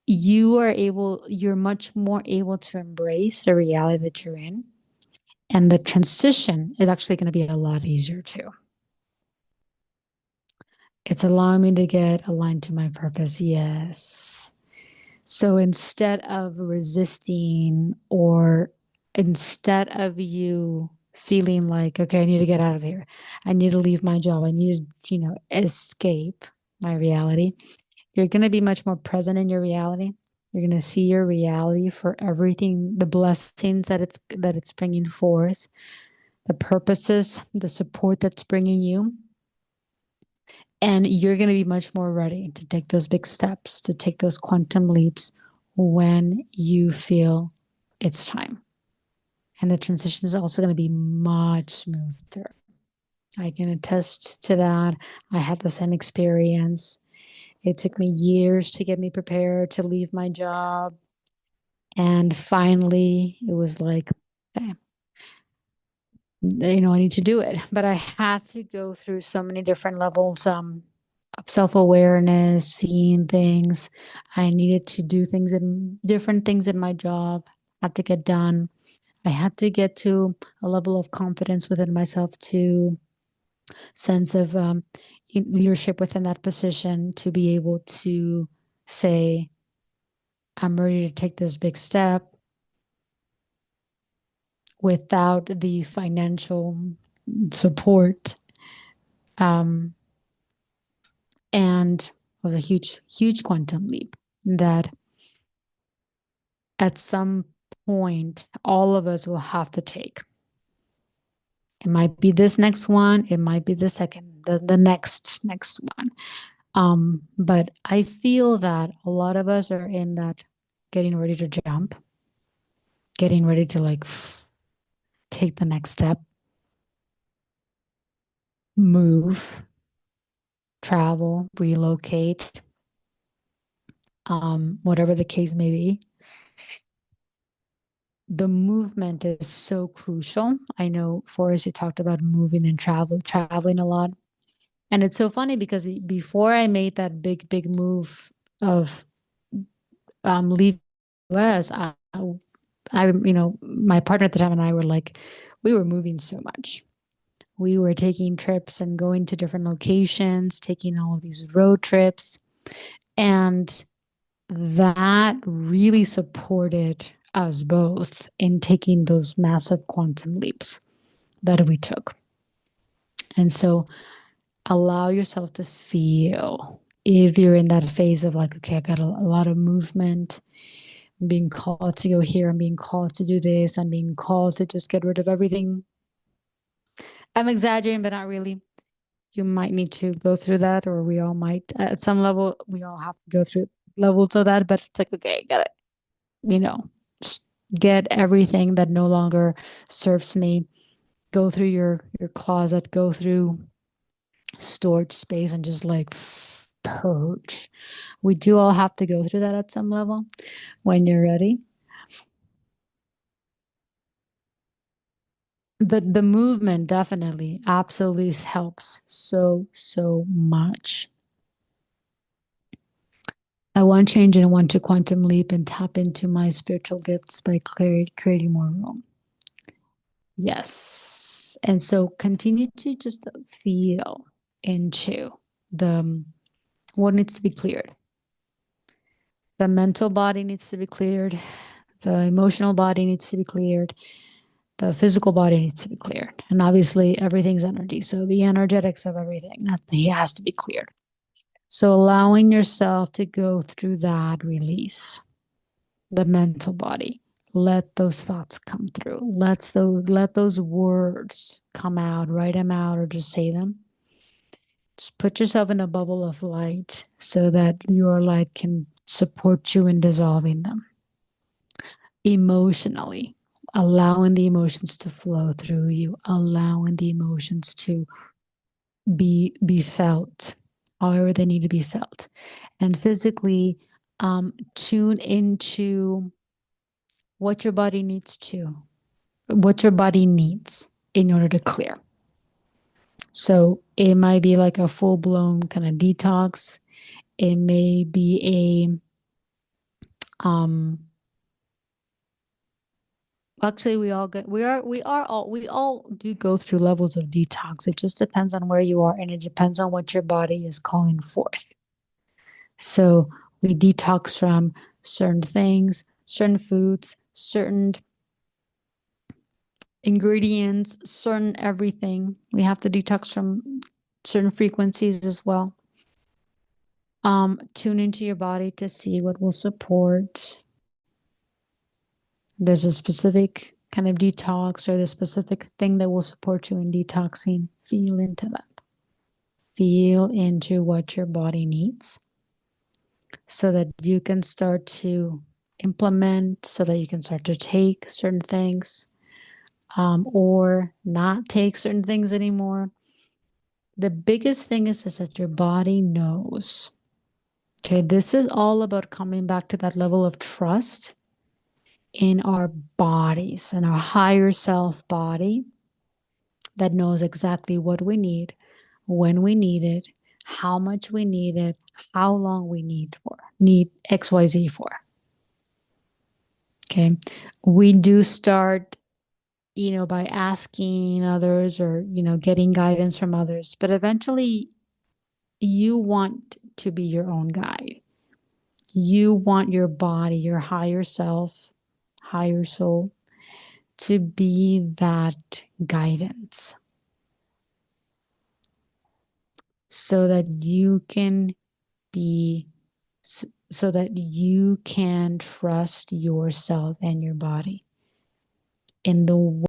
you're much more able to embrace the reality that you're in. And the transition is actually going to be a lot easier too. It's allowing me to get aligned to my purpose. Yes. So instead of resisting, or instead of you feeling like, okay, I need to get out of here, I need to leave my job, I need to, escape my reality, you're going to be much more present in your reality. You're going to see your reality for everything, the blessings that it's bringing forth, the purposes, the support that's bringing you. And you're going to be much more ready to take those big steps, to take those quantum leaps when you feel it's time. And the transition is also going to be much smoother. I can attest to that. I had the same experience. It took me years to get me prepared to leave my job. And finally, it was like, okay, I need to do it. But I had to go through so many different levels of self-awareness, seeing things. I needed to do things in different things in my job, had to get done. I had to get to a level of confidence within myself, to sense of leadership within that position, to be able to say, I'm ready to take this big step without the financial support. Um, and it was a huge, huge quantum leap that at some point all of us will have to take. It might be this next one, it might be the second, the next one. But I feel that a lot of us are in that getting ready to jump, getting ready to like take the next step, move, travel, relocate, whatever the case may be. The movement is so crucial. I know, Forrest, you talked about moving and traveling a lot. And it's so funny because before I made that big move of leaving the US, my partner at the time and I were like, we were moving so much. We were taking trips and going to different locations, taking all of these road trips. And that really supported us both in taking those massive quantum leaps that we took. And so allow yourself to feel, if you're in that phase of like, okay, I got a lot of movement, I'm being called to go here, I'm being called to do this, I'm being called to just get rid of everything. I'm exaggerating, but not really. You might need to go through that, or we all might at some level. We all have to go through levels of that, but it's like, okay, got it. You know, get everything that no longer serves me. Go through your closet, go through storage space, and just like purge. We do all have to go through that at some level. When you're ready, the movement definitely absolutely helps so much. I want change and I want to quantum leap and tap into my spiritual gifts by creating more room. Yes. And so continue to just feel into the what needs to be cleared. The mental body needs to be cleared. The emotional body needs to be cleared. The physical body needs to be cleared. And obviously everything's energy. So the energetics of everything, that has to be cleared. So allowing yourself to go through that release, the mental body, let those thoughts come through. Let those words come out, write them out, or just say them. Just put yourself in a bubble of light so that your light can support you in dissolving them. Emotionally, allowing the emotions to flow through you, allowing the emotions to be felt however they need to be felt. And physically, tune into what your body needs in order to clear. So it might be like a full blown kind of detox. It may be a actually we all do go through levels of detox. It just depends on where you are and it depends on what your body is calling forth. So we detox from certain things, certain foods, certain ingredients, certain everything. We have to detox from certain frequencies as well. Tune into your body to see what will support. There's a specific kind of detox or the specific thing that will support you in detoxing. Feel into that. Feel into what your body needs so that you can start to implement, so that you can start to take certain things or not take certain things anymore. The biggest thing is that your body knows. Okay, this is all about coming back to that level of trust in our bodies and our higher self body that knows exactly what we need, when we need it, how much we need it, how long we need XYZ for. Okay. We do start, by asking others or, getting guidance from others, but eventually you want to be your own guide. You want your body, your higher self, higher soul to be that guidance so that you can be so that you can trust yourself and your body in the